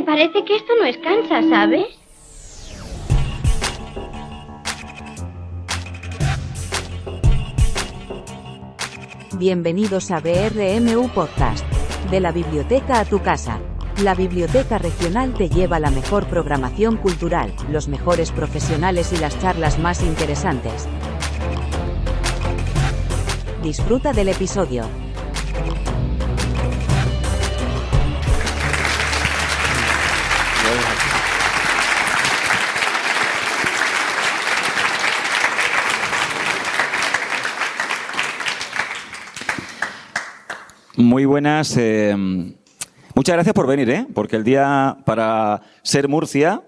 Me parece que esto no es Kansas, ¿sabes? Bienvenidos a BRMU Podcast. De la biblioteca a tu casa. La Biblioteca Regional te lleva la mejor programación cultural, los mejores profesionales y las charlas más interesantes. Disfruta del episodio. Muy buenas. Muchas gracias por venir, porque el día para ser Murcia,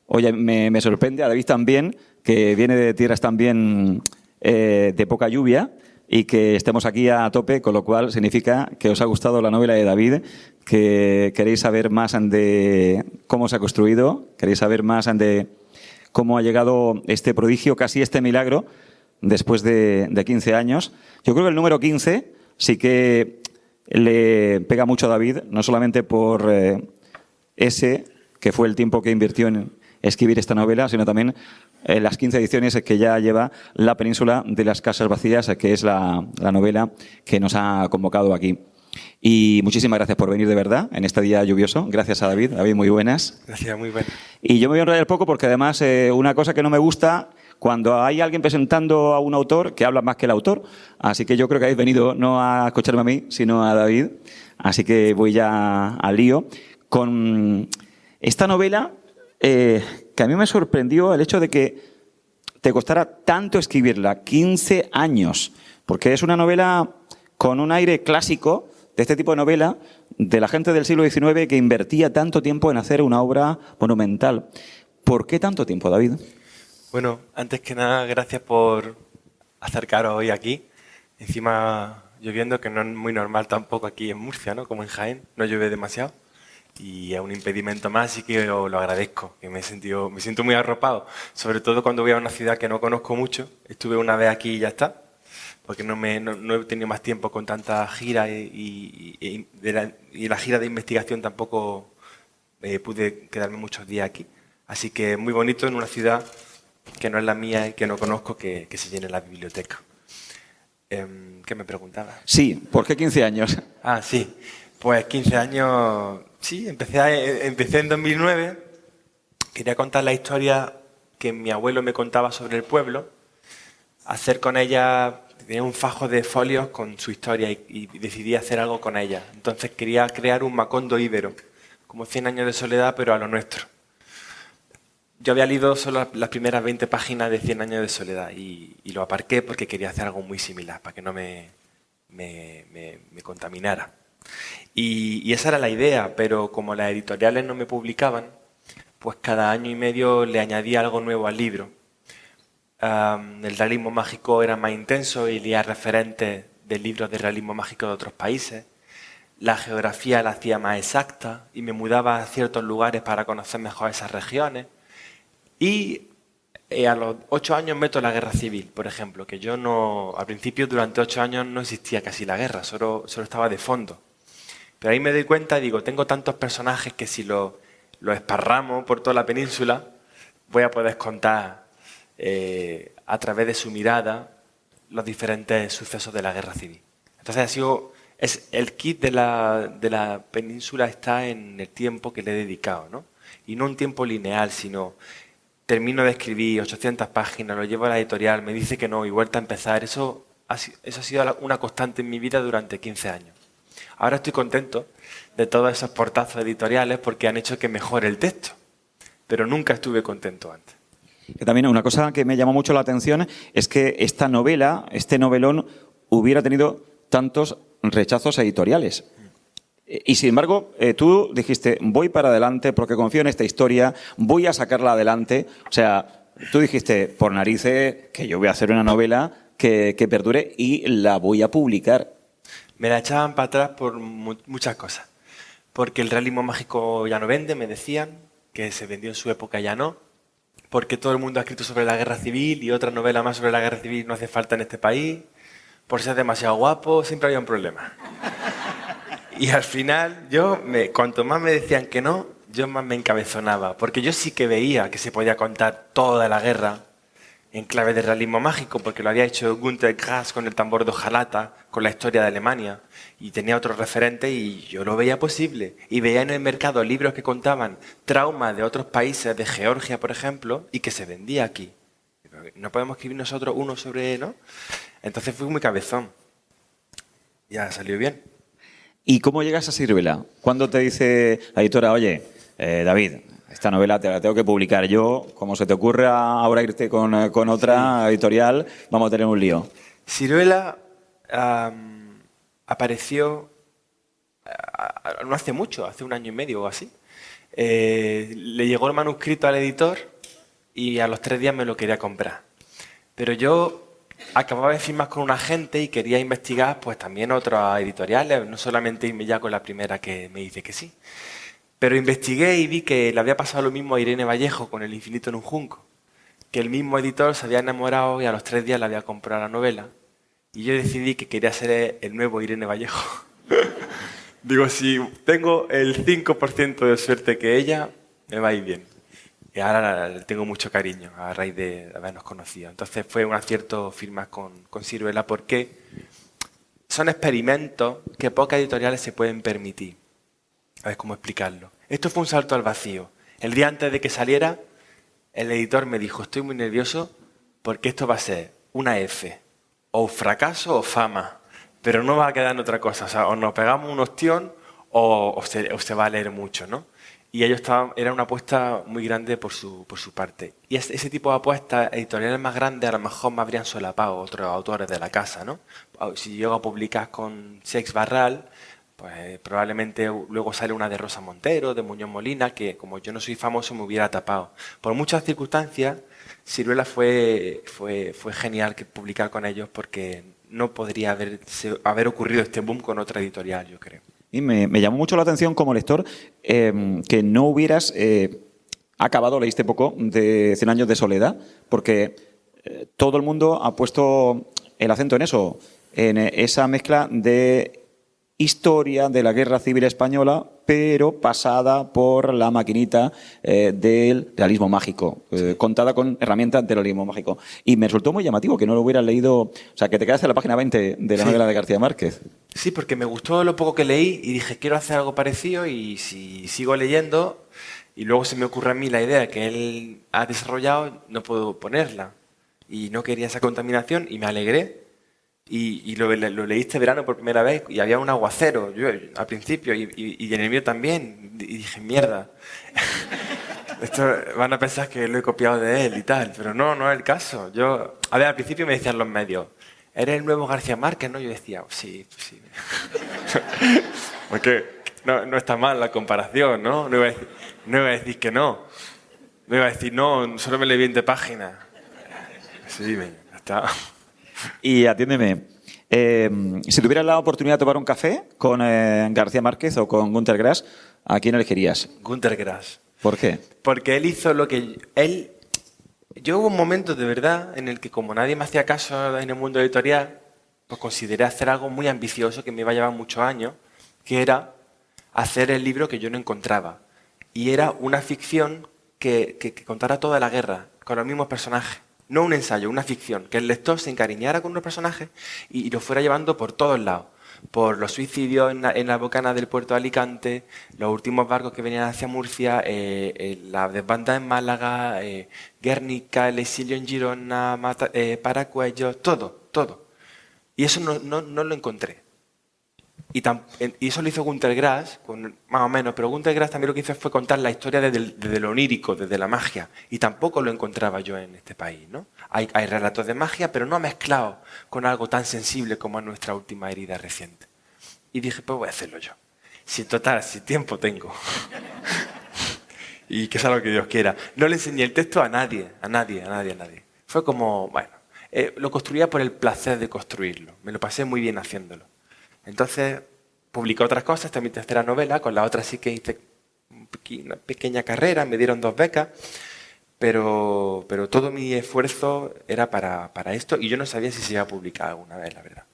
oye, me sorprende, a David también, que viene de tierras también de poca lluvia y que estemos aquí a tope, con lo cual significa que os ha gustado la novela de David, que queréis saber más de cómo se ha construido, queréis saber más de cómo ha llegado este prodigio, casi este milagro, después de 15 años. Yo creo que el número 15 sí que le pega mucho a David, no solamente por ese, que fue el tiempo que invirtió en escribir esta novela, sino también las 15 ediciones que ya lleva La Península de las Casas Vacías, que es la novela que nos ha convocado aquí. Y muchísimas gracias por venir de verdad en este día lluvioso. Gracias a David. David, muy buenas. Gracias, muy buenas. Y yo me voy a enrollar poco porque además una cosa que no me gusta cuando hay alguien presentando a un autor que habla más que el autor. Así que yo creo que habéis venido no a escucharme a mí, sino a David. Así que voy ya al lío con esta novela que a mí me sorprendió el hecho de que te costara tanto escribirla, 15 años, porque es una novela con un aire clásico de este tipo de novela de la gente del siglo XIX que invertía tanto tiempo en hacer una obra monumental. ¿Por qué tanto tiempo, David? Bueno, antes que nada, gracias por acercaros hoy aquí. Encima lloviendo, que no es muy normal tampoco aquí en Murcia, ¿no? Como en Jaén, no llueve demasiado. Y es un impedimento más, así que os lo agradezco, que me siento muy arropado. Sobre todo cuando voy a una ciudad que no conozco mucho. Estuve una vez aquí y ya está, porque no he tenido más tiempo con tanta gira y la gira de investigación tampoco pude quedarme muchos días aquí. Así que muy bonito en una ciudad que no es la mía y que no conozco, que se llene la biblioteca. ¿Qué me preguntaba? Sí, ¿por qué 15 años? Ah, sí. Pues 15 años, sí, empecé en 2009. Quería contar la historia que mi abuelo me contaba sobre el pueblo, hacer con ella, tenía un fajo de folios con su historia y decidí hacer algo con ella. Entonces quería crear un Macondo íbero, como 100 años de soledad, pero a lo nuestro. Yo había leído solo las primeras 20 páginas de 100 años de soledad y lo aparqué porque quería hacer algo muy similar, para que no me contaminara. Y esa era la idea, pero como las editoriales no me publicaban, pues cada año y medio le añadía algo nuevo al libro. El realismo mágico era más intenso y leía referentes de libros de realismo mágico de otros países. La geografía la hacía más exacta y me mudaba a ciertos lugares para conocer mejor esas regiones. Y a los 8 años meto la guerra civil, por ejemplo, que yo no, al principio durante 8 años no existía casi la guerra, solo estaba de fondo. Pero ahí me doy cuenta y digo, tengo tantos personajes que si los esparramos por toda la península, voy a poder contar a través de su mirada los diferentes sucesos de la guerra civil. Entonces el kit de la península está en el tiempo que le he dedicado, ¿no? Y no un tiempo lineal, sino termino de escribir 800 páginas, lo llevo a la editorial, me dice que no y vuelta a empezar. Eso ha sido una constante en mi vida durante 15 años. Ahora estoy contento de todos esos portazos editoriales porque han hecho que mejore el texto, pero nunca estuve contento antes. Que también una cosa que me llamó mucho la atención es que esta novela, este novelón, hubiera tenido tantos rechazos editoriales. Y sin embargo, tú dijiste, voy para adelante porque confío en esta historia, voy a sacarla adelante. O sea, tú dijiste, por narices, que yo voy a hacer una novela que perdure y la voy a publicar. Me la echaban para atrás por muchas cosas. Porque el realismo mágico ya no vende, me decían, que se vendió en su época ya no. Porque todo el mundo ha escrito sobre la guerra civil y otra novela más sobre la guerra civil no hace falta en este país. Por ser demasiado guapo, siempre había un problema. Y al final, cuanto más me decían que no, yo más me encabezonaba, porque yo sí que veía que se podía contar toda la guerra en clave de realismo mágico, porque lo había hecho Günter Grass con el tambor de hojalata, con la historia de Alemania, y tenía otros referentes y yo lo veía posible. Y veía en el mercado libros que contaban traumas de otros países, de Georgia, por ejemplo, y que se vendía aquí. No podemos escribir nosotros uno sobre, ¿no? Entonces fui muy cabezón. Ya salió bien. ¿Y cómo llegas a Siruela? ¿Cuándo te dice la editora, oye, David, esta novela te la tengo que publicar yo, como se te ocurra ahora irte con otra editorial, vamos a tener un lío? Siruela apareció no hace mucho, hace 1 año y medio o así. Le llegó el manuscrito al editor y a los 3 días me lo quería comprar. Pero yo acababa de firmar con un agente y quería investigar pues también otras editoriales, no solamente irme ya con la primera que me dice que sí. Pero investigué y vi que le había pasado lo mismo a Irene Vallejo con El infinito en un junco, que el mismo editor se había enamorado y a los 3 días le había comprado la novela. Y yo decidí que quería ser el nuevo Irene Vallejo. Digo, si tengo el 5% de suerte que ella, me va a ir bien. Y ahora le tengo mucho cariño a raíz de habernos conocido. Entonces fue un acierto firmar con Siruela porque son experimentos que pocas editoriales se pueden permitir. A ver cómo explicarlo. Esto fue un salto al vacío. El día antes de que saliera, el editor me dijo, estoy muy nervioso porque esto va a ser una F, o fracaso o fama, pero no va a quedar en otra cosa. O sea, o nos pegamos un ostión o se va a leer mucho, ¿no? Y ellos era una apuesta muy grande por su parte. Y ese tipo de apuestas, editoriales más grandes, a lo mejor me habrían solapado otros autores de la casa, ¿no? Si llego a publicar con Seix Barral, pues probablemente luego sale una de Rosa Montero, de Muñoz Molina, que como yo no soy famoso me hubiera tapado. Por muchas circunstancias, Siruela fue genial que publicar con ellos porque no podría haber ocurrido este boom con otra editorial, yo creo. Y me llamó mucho la atención como lector que no hubieras acabado, leíste poco, de 100 años de soledad, porque todo el mundo ha puesto el acento en eso, en esa mezcla de historia de la Guerra Civil Española, pero pasada por la maquinita del realismo mágico, contada con herramientas del realismo mágico. Y me resultó muy llamativo que no lo hubieras leído, o sea, que te quedaste en la página 20 de la novela de García Márquez. Sí, porque me gustó lo poco que leí y dije, quiero hacer algo parecido y si sigo leyendo y luego se me ocurre a mí la idea que él ha desarrollado, no puedo ponerla. Y no quería esa contaminación y me alegré. Y lo leí este verano por primera vez y había un aguacero yo, al principio y en el mío también. Y dije, mierda, esto van a pensar que lo he copiado de él y tal, pero no es el caso. Al principio me decían los medios, ¿eres el nuevo García Márquez? ¿No? Yo decía, sí. Porque no está mal la comparación, ¿no? No iba a decir que no. No iba a decir, no, solo me leí 20 páginas. Sí, ya está. Y atiéndeme, si tuvieras la oportunidad de tomar un café con García Márquez o con Günter Grass, ¿a quién elegirías? Günter Grass. ¿Por qué? Porque él hizo lo que... Yo hubo un momento de verdad en el que como nadie me hacía caso en el mundo editorial, pues consideré hacer algo muy ambicioso que me iba a llevar muchos años, que era hacer el libro que yo no encontraba. Y era una ficción que contara toda la guerra, con los mismos personajes. No un ensayo, una ficción, que el lector se encariñara con unos personajes y lo fuera llevando por todos lados. Por los suicidios en la bocana del puerto de Alicante, los últimos barcos que venían hacia Murcia, la desbandada en Málaga, Guernica, el exilio en Girona, Paracuellos, todo. Y eso no lo encontré. Y eso lo hizo Günter Grass, más o menos, pero Günter Grass también lo que hizo fue contar la historia desde lo onírico, desde la magia, y tampoco lo encontraba yo en este país, ¿no? Hay relatos de magia, pero no mezclados con algo tan sensible como es nuestra última herida reciente. Y dije, pues voy a hacerlo yo. Si tiempo tengo. Y que sea lo que Dios quiera. No le enseñé el texto a nadie. Fue como, bueno, lo construía por el placer de construirlo. Me lo pasé muy bien haciéndolo. Entonces, publiqué otras cosas, esta es mi tercera novela, con la otra sí que hice una pequeña carrera, me dieron 2 becas, pero todo mi esfuerzo era para esto y yo no sabía si se iba a publicar alguna vez, la verdad.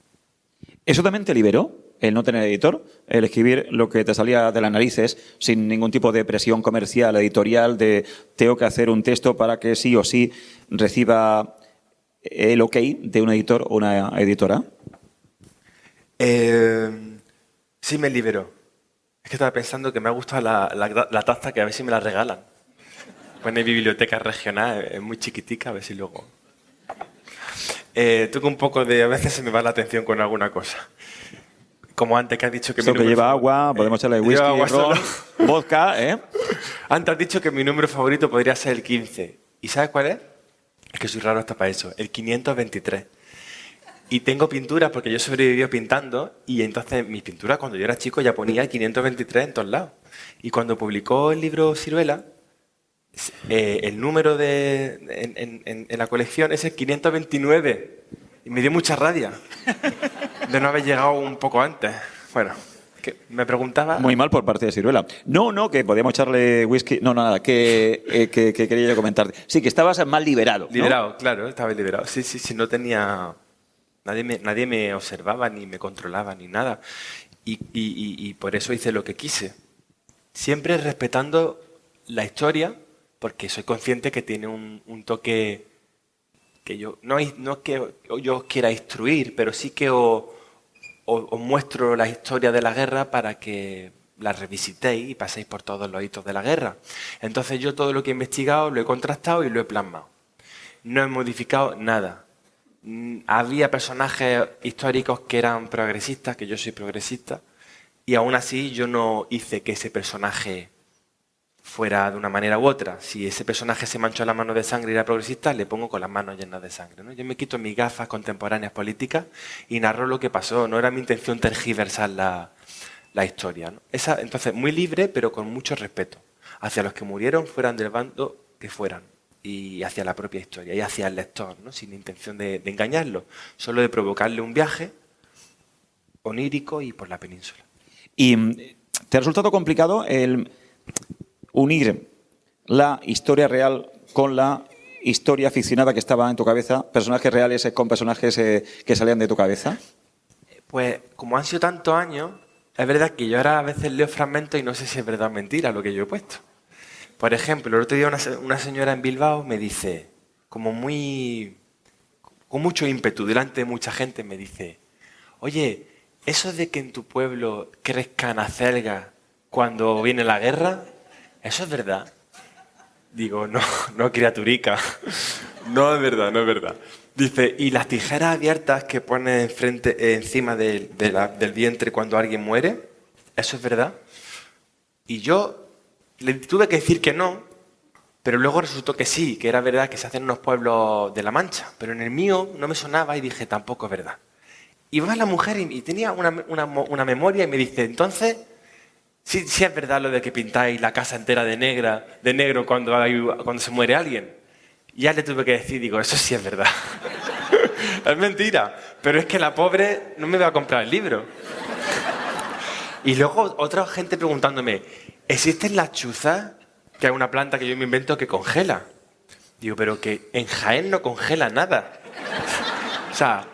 ¿Eso también te liberó? el no tener editor, el escribir lo que te salía de las narices sin ningún tipo de presión comercial, editorial, de tengo que hacer un texto para que sí o sí reciba el ok de un editor o una editora? Sí me liberó. Es que estaba pensando que me ha gustado la taza, que a ver si me la regalan. Pone biblioteca regional, es muy chiquitica, a ver si luego... tengo un poco de... A veces se me va la atención con alguna cosa. Como antes que has dicho que... Esto que lleva agua, podemos echarle whisky, ron, vodka, ¿eh? Antes has dicho que mi número favorito podría ser el 15. ¿Y sabes cuál es? Es que soy raro hasta para eso. El 523. Y tengo pinturas porque yo sobreviví pintando y entonces mis pinturas cuando yo era chico ya ponía el 523 en todos lados. Y cuando publicó el libro Siruela, el número en la colección es el 529. Y me dio mucha rabia de no haber llegado un poco antes. Bueno, que me preguntaba... Muy mal por parte de Siruela. No, que podíamos echarle whisky. No, nada, que quería yo comentarte. Sí, que estabas más liberado, ¿no? Liberado, claro, estaba liberado. Sí, no tenía... Nadie me observaba, ni me controlaba, ni nada. Y por eso hice lo que quise. Siempre respetando la historia, porque soy consciente que tiene un toque que yo... No que yo os quiera instruir, pero sí que os muestro la historia de la guerra para que la revisitéis y paséis por todos los hitos de la guerra. Entonces yo todo lo que he investigado lo he contrastado y lo he plasmado. No he modificado nada. Había personajes históricos que eran progresistas, que yo soy progresista, y aún así yo no hice que ese personaje fuera de una manera u otra. Si ese personaje se manchó las manos de sangre y era progresista, le pongo con las manos llenas de sangre, ¿no? Yo me quito mis gafas contemporáneas políticas y narro lo que pasó. No era mi intención tergiversar la historia, ¿no? Entonces, muy libre, pero con mucho respeto hacia los que murieron, fueran del bando que fueran, y hacia la propia historia y hacia el lector, ¿no? Sin intención de engañarlo, solo de provocarle un viaje onírico y por la península. ¿Y te ha resultado complicado el unir la historia real con la historia ficcionada que estaba en tu cabeza, personajes reales con personajes que salían de tu cabeza? Pues como han sido tantos años, es verdad que yo ahora a veces leo fragmentos y no sé si es verdad o mentira lo que yo he puesto. Por ejemplo, el otro día una señora en Bilbao me dice, con mucho ímpetu, delante de mucha gente, me dice: oye, eso de que en tu pueblo crezcan acelgas cuando viene la guerra, ¿eso es verdad? Digo, no, criaturica, no es verdad. Dice, ¿y las tijeras abiertas que ponen encima del vientre cuando alguien muere? ¿Eso es verdad? Y yo le tuve que decir que no, pero luego resultó que sí, que era verdad que se hacen en unos pueblos de La Mancha, pero en el mío no me sonaba y dije, tampoco es verdad. Y va la mujer y tenía una memoria y me dice, entonces, sí es verdad lo de que pintáis la casa entera de negro cuando se muere alguien. Y ya le tuve que decir, digo, eso sí es verdad. Es mentira, pero es que la pobre no me va a comprar el libro. Y luego otra gente preguntándome, ¿existen las chuzas? Que es una planta que yo me invento que congela. Digo, pero que en Jaén no congela nada. O sea,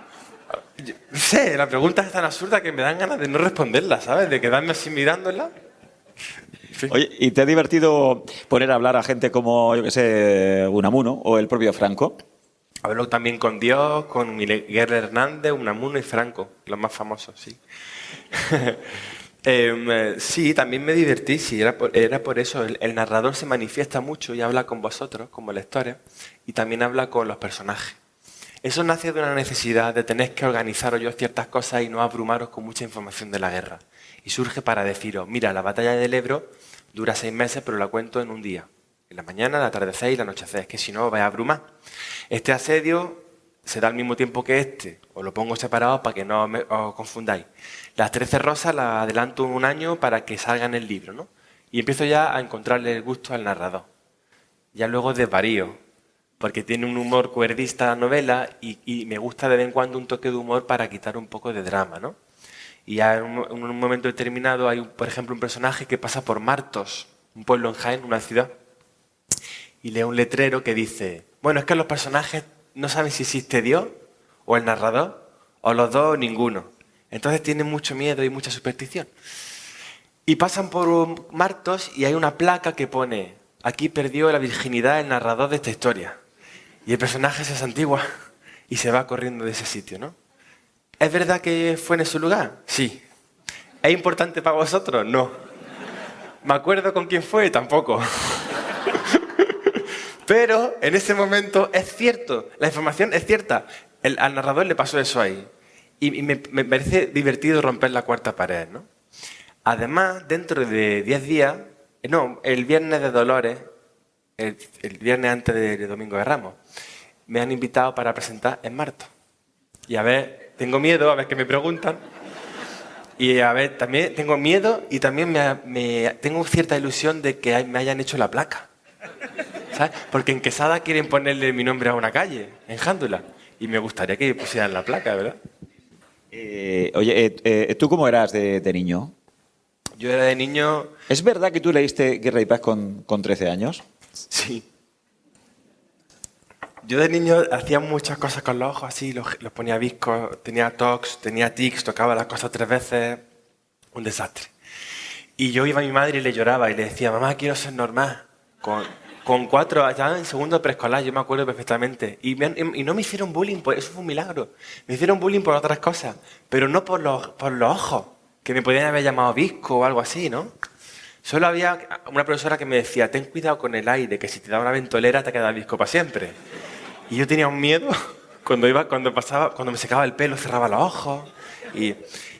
no sé, la pregunta es tan absurda que me dan ganas de no responderla, ¿sabes? De quedarme así mirándola. Sí. Oye, ¿y te ha divertido poner a hablar a gente como, yo qué sé, Unamuno o el propio Franco? Hablo también con Dios, con Miguel Hernández, Unamuno y Franco, los más famosos, sí. Sí, también me divertí, sí, era por eso. El narrador se manifiesta mucho y habla con vosotros, como lectores, y también habla con los personajes. Eso nace de una necesidad de tener que organizaros yo ciertas cosas y no abrumaros con mucha información de la guerra. Y surge para deciros, mira, la batalla del Ebro dura 6 meses, pero la cuento en un día. En la mañana, el atardecer y el anochecer, es que si no os vais a abrumar. Este asedio se da al mismo tiempo que este, os lo pongo separado para que no os confundáis. Las 13 rosas las adelanto 1 año para que salgan en el libro, ¿no? Y empiezo ya a encontrarle el gusto al narrador. Ya luego desvarío, porque tiene un humor cuerdista la novela y me gusta de vez en cuando un toque de humor para quitar un poco de drama, ¿no? Y ya en un momento determinado hay, por ejemplo, un personaje que pasa por Martos, un pueblo en Jaén, una ciudad, y lee un letrero que dice, bueno, es que los personajes no saben si existe Dios, o el narrador, o los dos, o ninguno. Entonces tienen mucho miedo y mucha superstición. Y pasan por Martos y hay una placa que pone: aquí perdió la virginidad el narrador de esta historia. Y el personaje se santigua y se va corriendo de ese sitio, ¿no? ¿Es verdad que fue en ese lugar? Sí. ¿Es importante para vosotros? No. ¿Me acuerdo con quién fue? Tampoco. Pero en ese momento es cierto, la información es cierta. Al narrador le pasó eso ahí. Y me parece divertido romper la cuarta pared, ¿no? Además, dentro de 10 días, el viernes de Dolores, el viernes antes del Domingo de Ramos, me han invitado para presentar en Martos. Y a ver, tengo miedo, a ver qué me preguntan. Y a ver, también tengo miedo y también tengo cierta ilusión de que me hayan hecho la placa. ¿Sabes? Porque en Quesada quieren ponerle mi nombre a una calle, en Jándula. Y me gustaría que pusieran la placa, ¿verdad? Oye, ¿tú cómo eras de niño? Yo era de niño... ¿Es verdad que tú leíste Guerra y Paz con 13 años? Sí. Yo de niño hacía muchas cosas con los ojos así, los ponía viscos, tenía tocs, tenía tics, tocaba las cosas 3 veces, un desastre. Y yo iba a mi madre y le lloraba y le decía: mamá, quiero ser normal. Con 4, ya en segundo preescolar, yo me acuerdo perfectamente. Y no me hicieron bullying, eso fue un milagro. Me hicieron bullying por otras cosas, pero no por los ojos, que me podían haber llamado visco o algo así, ¿no? Solo había una profesora que me decía: ten cuidado con el aire, que si te da una ventolera te queda visco para siempre. Y yo tenía un miedo cuando me secaba el pelo, cerraba los ojos. Y,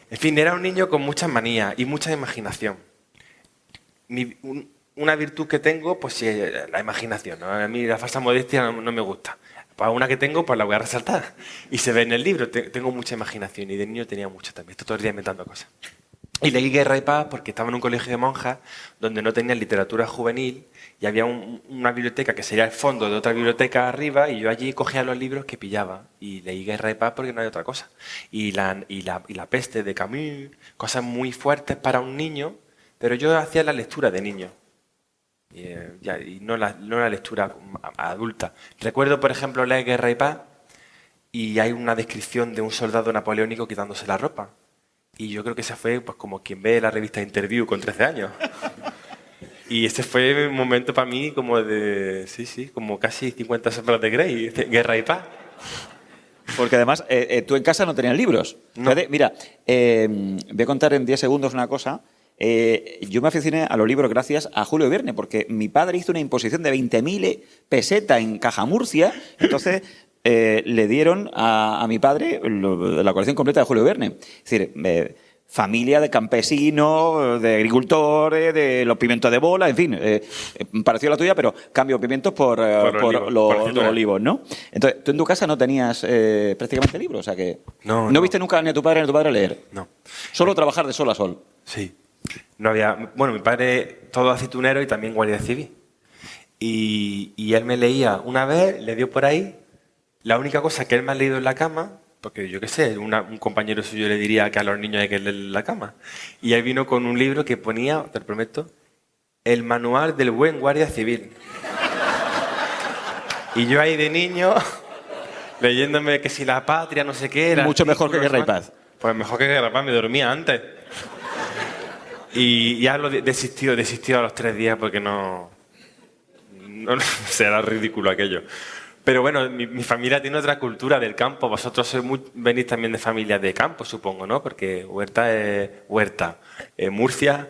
en fin, era un niño con muchas manías y mucha imaginación. Una virtud que tengo, pues sí, la imaginación, ¿no? A mí la falsa modestia no me gusta. Para una que tengo, pues la voy a resaltar. Y se ve en el libro, tengo mucha imaginación y de niño tenía mucha también. Estoy todo el día inventando cosas. Y leí Guerra y Paz porque estaba en un colegio de monjas donde no tenían literatura juvenil y había una biblioteca que sería el fondo de otra biblioteca arriba y yo allí cogía los libros que pillaba y leí Guerra y Paz porque no hay otra cosa. Y la peste de Camus, cosas muy fuertes para un niño, pero yo hacía la lectura de niño. Y no la lectura adulta. Recuerdo, por ejemplo, leer Guerra y Paz y hay una descripción de un soldado napoleónico quitándose la ropa. Y yo creo que ese fue pues como quien ve la revista Interview con 13 años. Y ese fue un momento para mí como de... Sí, como casi 50 sombras de Grey, Guerra y Paz. Porque además, tú en casa no tenías libros. No. Mira, voy a contar en 10 segundos una cosa. Yo me aficioné a los libros gracias a Julio Verne, porque mi padre hizo una imposición de 20.000 pesetas en Caja Murcia, entonces le dieron a mi padre la colección completa de Julio Verne. Es decir, familia de campesinos, de agricultores, de los pimientos de bola, en fin, pareció la tuya, pero cambio pimientos por los olivos, ¿no? Entonces, tú en tu casa no tenías prácticamente libros, o sea que no viste nunca ni a tu padre ni a tu padre leer. No. Solo trabajar de sol a sol. Sí. No había... Bueno, mi padre todo aceitunero y también guardia civil. Y él me leía una vez, le dio por ahí. La única cosa que él me ha leído en la cama, porque yo qué sé, un compañero suyo le diría que a los niños hay que leer en la cama. Y él vino con un libro que ponía, te lo prometo, El manual del buen guardia civil. Y yo ahí de niño, leyéndome que si la patria, no sé qué era... Mucho mejor que Guerra y Paz. Pues mejor que Guerra y Paz, me dormía antes. Y ya lo desistió a los 3 días porque no era ridículo aquello. Pero bueno, mi familia tiene otra cultura del campo. Vosotros venís también de familias de campo, supongo, ¿no? Porque Huerta es Huerta. Murcia,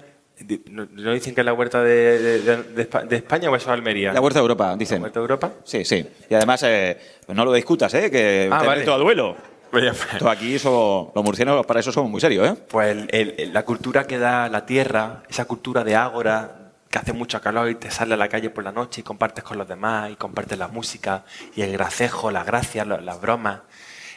¿no dicen que es la Huerta de España o eso es Almería? La Huerta de Europa, dicen. ¿La Huerta de Europa? Sí. Y además, pues no lo discutas, que vale. todo a duelo. Pues Aquí los murcianos para eso somos muy serios, ¿eh? Pues la cultura que da la tierra, esa cultura de ágora, que hace mucho calor y te sales a la calle por la noche y compartes con los demás y compartes la música y el gracejo, la gracia, las bromas,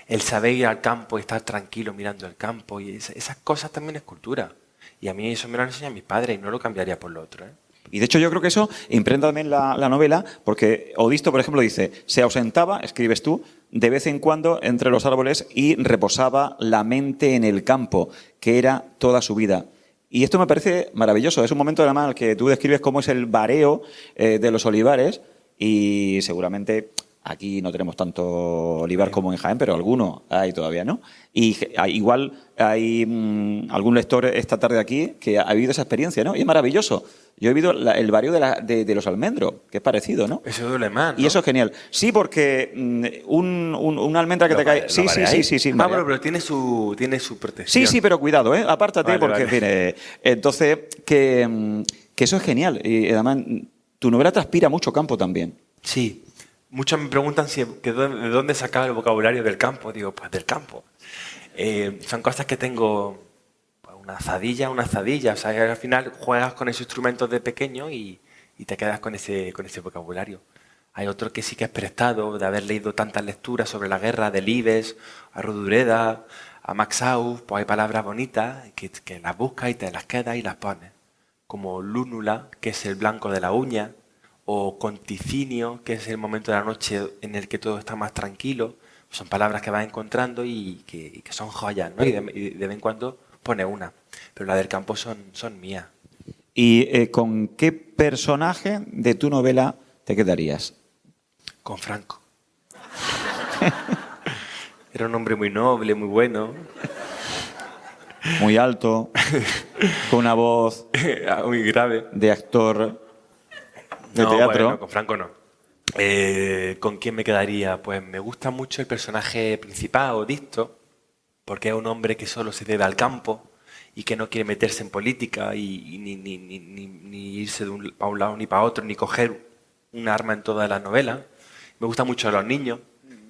el saber ir al campo y estar tranquilo mirando el campo y esas cosas también es cultura. Y a mí eso me lo han enseñado mis padres y no lo cambiaría por lo otro, ¿eh? Y de hecho yo creo que eso impregna también la novela, porque Odisto, por ejemplo, dice: se ausentaba, escribes tú, de vez en cuando entre los árboles y reposaba la mente en el campo, que era toda su vida. Y esto me parece maravilloso. Es un momento además que tú describes cómo es el vareo de los olivares y seguramente Aquí no tenemos tanto olivar como en Jaén, pero alguno hay todavía, ¿no? Y igual hay algún lector esta tarde aquí que ha vivido esa experiencia, ¿no? Y es maravilloso. Yo he vivido el barrio de los Almendros, que es parecido, ¿no? Eso duele más, ¿no? Y eso es genial. Sí, porque una almendra que te cae... Sí. Pero tiene su protección. Sí, pero cuidado, ¿eh? Apártate, porque tiene... Entonces, que eso es genial. Y además, tu novela transpira mucho campo también. Sí. Muchos me preguntan de dónde sacaba el vocabulario del campo. Digo, pues del campo. Son cosas que tengo, pues, una azadilla. O sea, que al final juegas con esos instrumentos de pequeño y te quedas con ese vocabulario. Hay otro que sí que es prestado, de haber leído tantas lecturas sobre la guerra, de Libes, a Rodureda, a Max Aus. Pues hay palabras bonitas que las buscas y te las quedas y las pones. Como lúnula, que es el blanco de la uña, o conticinio, que es el momento de la noche en el que todo está más tranquilo. Son palabras que vas encontrando y que son joyas, ¿no? Y de vez en cuando pone una. Pero las del campo son mías. ¿Y con qué personaje de tu novela te quedarías? Con Franco. Era un hombre muy noble, muy bueno. Muy alto, con una voz muy grave. de actor de no, teatro. Bueno, con Franco no. ¿Con quién me quedaría? Pues me gusta mucho el personaje principal, Odisto, porque es un hombre que solo se debe al campo y que no quiere meterse en política y ni irse para un lado ni para otro, ni coger un arma en toda la novela. Me gusta mucho los niños.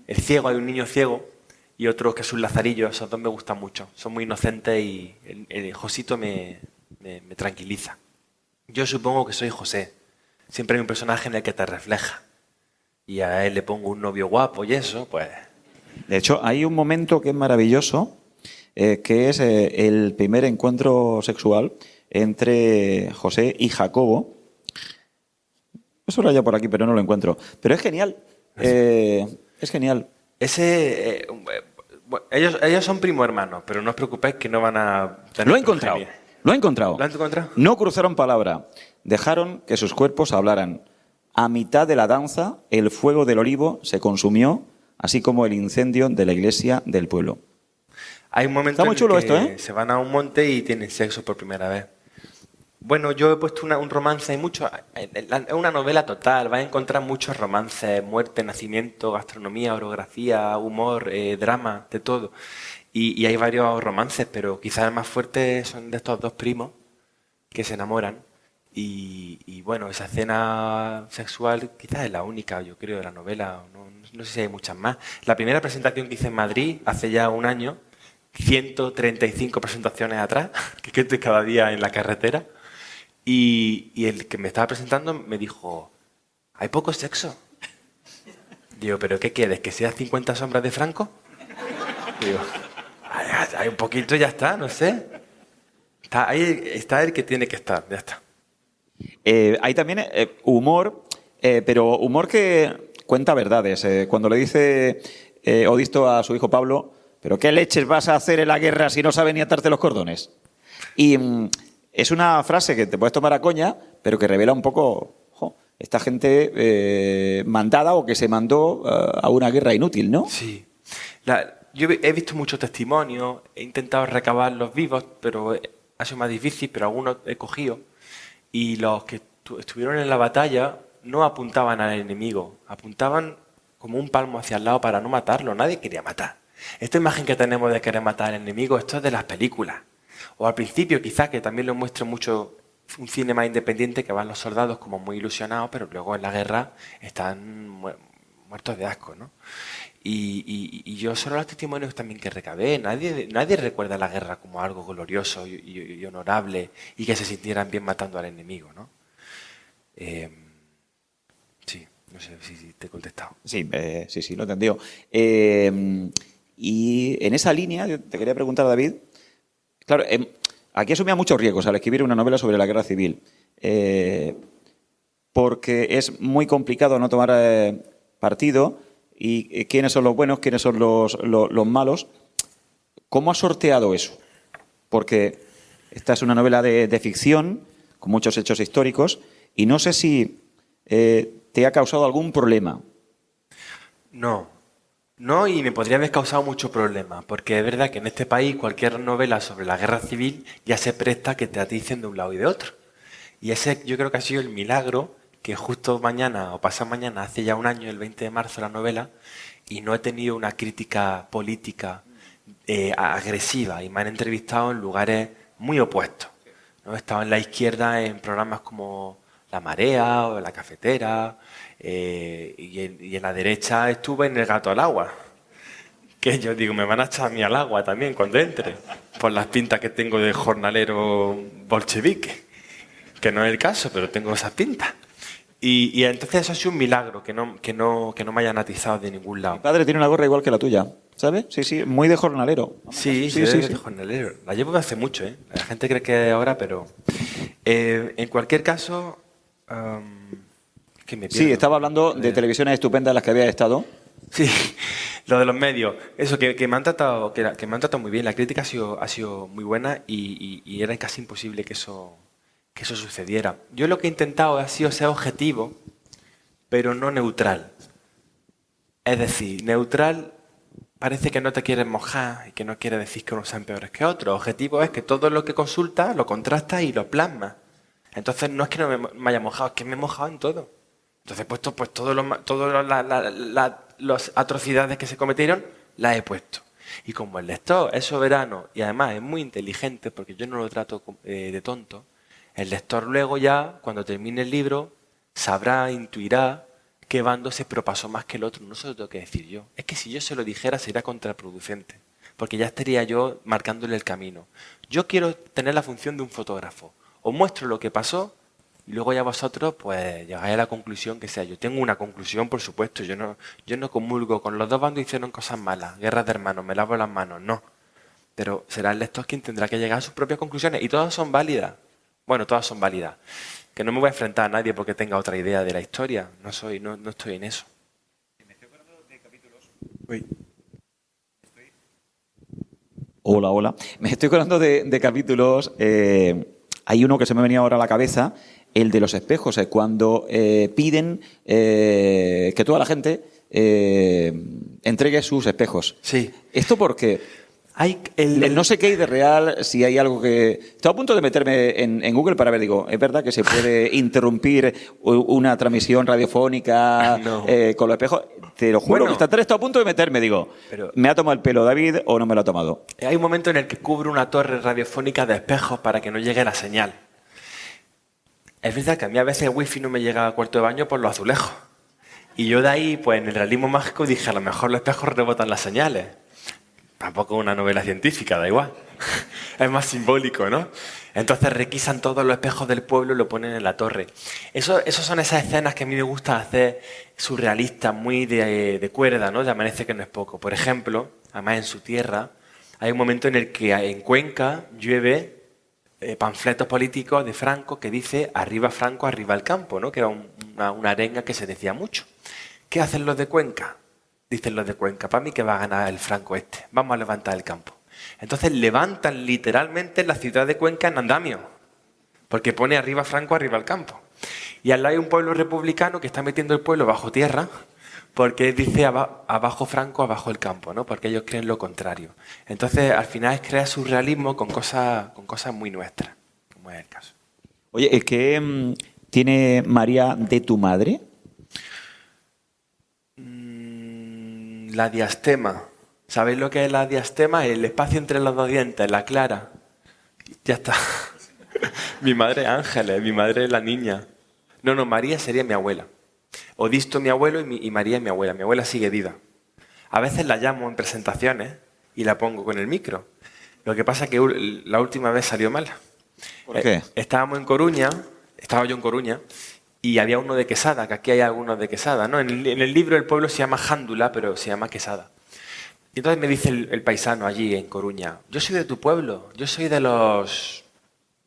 El ciego, hay un niño ciego y otro que es un lazarillo. Esos dos me gustan mucho. Son muy inocentes y el Josito me tranquiliza. Yo supongo que soy José. Siempre hay un personaje en el que te refleja. Y a él le pongo un novio guapo y eso, pues... De hecho, hay un momento que es maravilloso, que es el primer encuentro sexual entre José y Jacobo. Eso lo hay por aquí, pero no lo encuentro. Pero es genial. Es genial. Ellos son primo hermanos, pero no os preocupéis que no van a... Lo he encontrado. Lo he encontrado. ¿Lo has encontrado? No cruzaron palabra. Dejaron que sus cuerpos hablaran. A mitad de la danza, el fuego del olivo se consumió, así como el incendio de la iglesia del pueblo. Hay un momento Está muy chulo en el que esto, se van a un monte y tienen sexo por primera vez. Bueno, yo he puesto un romance, es una novela total, vas a encontrar muchos romances, muerte, nacimiento, gastronomía, orografía, humor, drama, de todo. Y hay varios romances, pero quizás el más fuerte son de estos dos primos que se enamoran. Y bueno, esa escena sexual quizás es la única, yo creo, de la novela. No sé si hay muchas más. La primera presentación que hice en Madrid, hace ya un año, 135 presentaciones atrás, que estoy cada día en la carretera. Y el que me estaba presentando me dijo, ¿hay poco sexo? Digo, ¿pero qué quieres? ¿Que sea 50 sombras de Franco? Digo, hay un poquito y ya está, no sé. Ahí está el que tiene que estar, ya está. Hay también humor, pero humor que cuenta verdades. Cuando le dice Odisto a su hijo Pablo, ¿pero qué leches vas a hacer en la guerra si no sabes ni atarte los cordones? Y es una frase que te puedes tomar a coña, pero que revela un poco esta gente mandada o que se mandó a una guerra inútil, ¿no? Sí. Yo he visto muchos testimonios, he intentado recabar los vivos, pero ha sido más difícil, pero algunos he cogido. Y los que estuvieron en la batalla no apuntaban al enemigo, apuntaban como un palmo hacia el lado para no matarlo. Nadie quería matar. Esta imagen que tenemos de querer matar al enemigo, esto es de las películas. O al principio quizás que también lo muestra mucho un cine más independiente, que van los soldados como muy ilusionados, pero luego en la guerra están muertos de asco, ¿no? Y yo solo los testimonios también que recabé, nadie recuerda la guerra como algo glorioso y honorable y que se sintieran bien matando al enemigo, ¿no? Sí, no sé si te he contestado. Sí, lo he entendido. Y en esa línea, yo te quería preguntar, David, claro, aquí asumía muchos riesgos al escribir una novela sobre la guerra civil, porque es muy complicado no tomar partido y quiénes son los buenos, quiénes son los malos. ¿Cómo has sorteado eso? Porque esta es una novela de ficción, con muchos hechos históricos, y no sé si te ha causado algún problema. No, y me podría haber causado mucho problema, porque es verdad que en este país cualquier novela sobre la guerra civil ya se presta a que te aticen de un lado y de otro. Y ese yo creo que ha sido el milagro que justo mañana o pasado mañana, hace ya un año, el 20 de marzo, la novela, y no he tenido una crítica política agresiva, y me han entrevistado en lugares muy opuestos, ¿no? He estado en la izquierda en programas como La Marea o La Cafetera, y en la derecha estuve en El Gato al Agua, que yo digo, me van a echar a mí al agua también cuando entre, por las pintas que tengo de jornalero bolchevique, que no es el caso, pero tengo esas pintas. Y entonces eso ha sido un milagro, que no me hayan atizado de ningún lado. Mi padre tiene una gorra igual que la tuya, ¿sabes? Sí, muy de jornalero. Sí, de jornalero. La llevo hace mucho, ¿eh? La gente cree que es ahora, pero... en cualquier caso... que me pierdo. Sí, estaba hablando de televisiones estupendas en las que había estado. Sí, lo de los medios. Eso, que me han tratado, que me han tratado muy bien. La crítica ha sido muy buena y era casi imposible que eso sucediera. Yo lo que he intentado ha sido ser objetivo, pero no neutral. Es decir, neutral parece que no te quieres mojar y que no quiere decir que unos sean peores que otros. Objetivo es que todo lo que consultas lo contrastas y lo plasmas. Entonces no es que no me haya mojado, es que me he mojado en todo. Entonces he puesto pues todas las atrocidades que se cometieron, las he puesto. Y como el lector es soberano y además es muy inteligente, porque yo no lo trato de tonto, el lector luego ya, cuando termine el libro, sabrá, intuirá qué bando se propasó más que el otro. No se lo tengo que decir yo. Es que si yo se lo dijera sería contraproducente, porque ya estaría yo marcándole el camino. Yo quiero tener la función de un fotógrafo. Os muestro lo que pasó y luego ya vosotros pues llegáis a la conclusión que sea. Yo tengo una conclusión, por supuesto. Yo no comulgo con los dos bandos hicieron cosas malas, guerras de hermanos, me lavo las manos, no. Pero será el lector quien tendrá que llegar a sus propias conclusiones y todas son válidas. Bueno, todas son válidas. Que no me voy a enfrentar a nadie porque tenga otra idea de la historia. No estoy en eso. Me estoy acordando de capítulos. Hola. Me estoy acordando de capítulos. Hay uno que se me venía ahora a la cabeza, el de los espejos, cuando piden que toda la gente entregue sus espejos. Sí. ¿Esto por qué? No sé qué hay de real, si hay algo que... Estoy a punto de meterme en Google para ver, digo, ¿es verdad que se puede interrumpir una transmisión radiofónica con los espejos? Te lo juro, que estoy a punto de meterme, digo, ¿me ha tomado el pelo David o no me lo ha tomado? Hay un momento en el que cubre una torre radiofónica de espejos para que no llegue la señal. Es verdad que a mí a veces el wifi no me llega al cuarto de baño por los azulejos. Y yo de ahí, pues en el realismo mágico dije, a lo mejor los espejos rebotan las señales. Tampoco una novela científica, da igual. Es más simbólico, ¿no? Entonces requisan todos los espejos del pueblo y lo ponen en la torre. Eso son esas escenas que a mí me gusta hacer surrealistas, muy de cuerda, ¿no? De Amanece que no es poco. Por ejemplo, además en su tierra, hay un momento en el que en Cuenca llueve panfletos políticos de Franco que dice arriba Franco, arriba el campo, ¿no? Que era una arenga que se decía mucho. ¿Qué hacen los de Cuenca? Dicen los de Cuenca, para mí que va a ganar el Franco este. Vamos a levantar el campo. Entonces levantan literalmente la ciudad de Cuenca en andamio. Porque pone arriba Franco, arriba el campo. Y al lado hay un pueblo republicano que está metiendo el pueblo bajo tierra porque dice abajo Franco, abajo el campo, ¿no? Porque ellos creen lo contrario. Entonces al final es crear surrealismo con cosas muy nuestras, como es el caso. Oye, ¿qué tiene María de tu madre? La diastema. ¿Sabéis lo que es la diastema? El espacio entre los dos dientes, la clara. Ya está. Mi madre es Ángeles, mi madre es la niña. No, María sería mi abuela. Odisto mi abuelo y María es mi abuela. Mi abuela sigue viva. A veces la llamo en presentaciones y la pongo con el micro. Lo que pasa es que la última vez salió mal. ¿Por qué? Estaba yo en Coruña, y había uno de Quesada, que aquí hay algunos de Quesada, ¿no? En el libro el pueblo se llama Jándula, pero se llama Quesada. Y entonces me dice el paisano allí en Coruña, yo soy de tu pueblo, yo soy de los...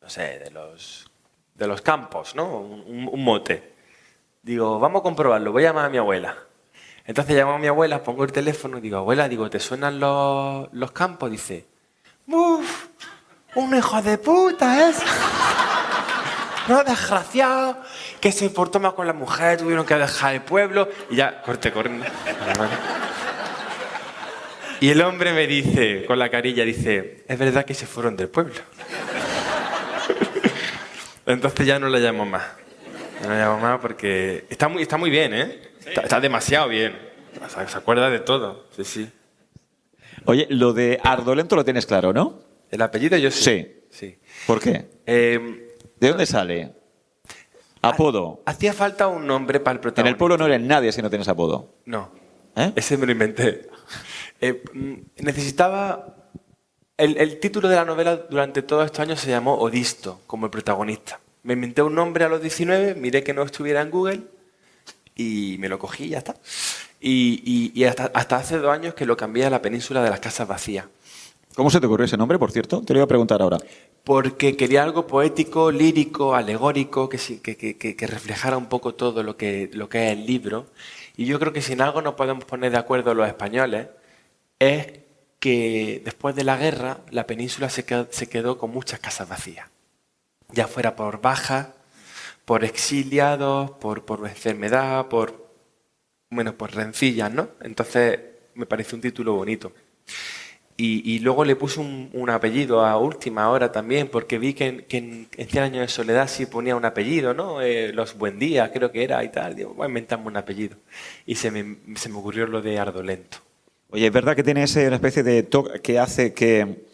no sé, de los campos, ¿no? Un mote. Digo, vamos a comprobarlo, voy a llamar a mi abuela. Entonces llamo a mi abuela, pongo el teléfono y digo, abuela, ¿te suenan los campos? Dice, ¡uf! ¡Un hijo de puta es! no, desgraciado, que se portó mal con la mujer, tuvieron que dejar el pueblo y ya, corriendo. Y el hombre me dice, con la carilla, dice, es verdad que se fueron del pueblo. Entonces ya no la llamo más. No la llamo más porque está muy bien, ¿eh? Está demasiado bien. O sea, se acuerda de todo. Sí, sí. Oye, lo de Ardolento lo tienes claro, ¿no? El apellido yo sí. Sí. ¿Por qué? ¿De dónde sale? Apodo. Hacía falta un nombre para el En protagonista. el pueblo no eres nadie si no tienes apodo. No. ¿Eh? Ese me lo inventé. Necesitaba... El título de la novela durante todos estos años se llamó Odisto, como el protagonista. Me inventé un nombre a los 19, miré que no estuviera en Google y me lo cogí y ya está. Y hasta hace 2 años que lo cambié a La Península de las Casas Vacías. ¿Cómo se te ocurrió ese nombre, por cierto? Te lo iba a preguntar ahora. Porque quería algo poético, lírico, alegórico, que reflejara un poco todo lo que es el libro. Y yo creo que si en algo nos podemos poner de acuerdo los españoles es que después de la guerra la península se quedó con muchas casas vacías. Ya fuera por bajas, por exiliados, por enfermedad, por rencillas, ¿no? Entonces me parece un título bonito. Y luego le puse un apellido a última hora también, porque vi que en 100 años de soledad sí ponía un apellido, ¿no? Los Buendía, creo que era y tal. Digo, voy a inventarme un apellido. Y se me ocurrió lo de Ardolento. Oye, ¿es verdad que tiene una especie de toque que hace que,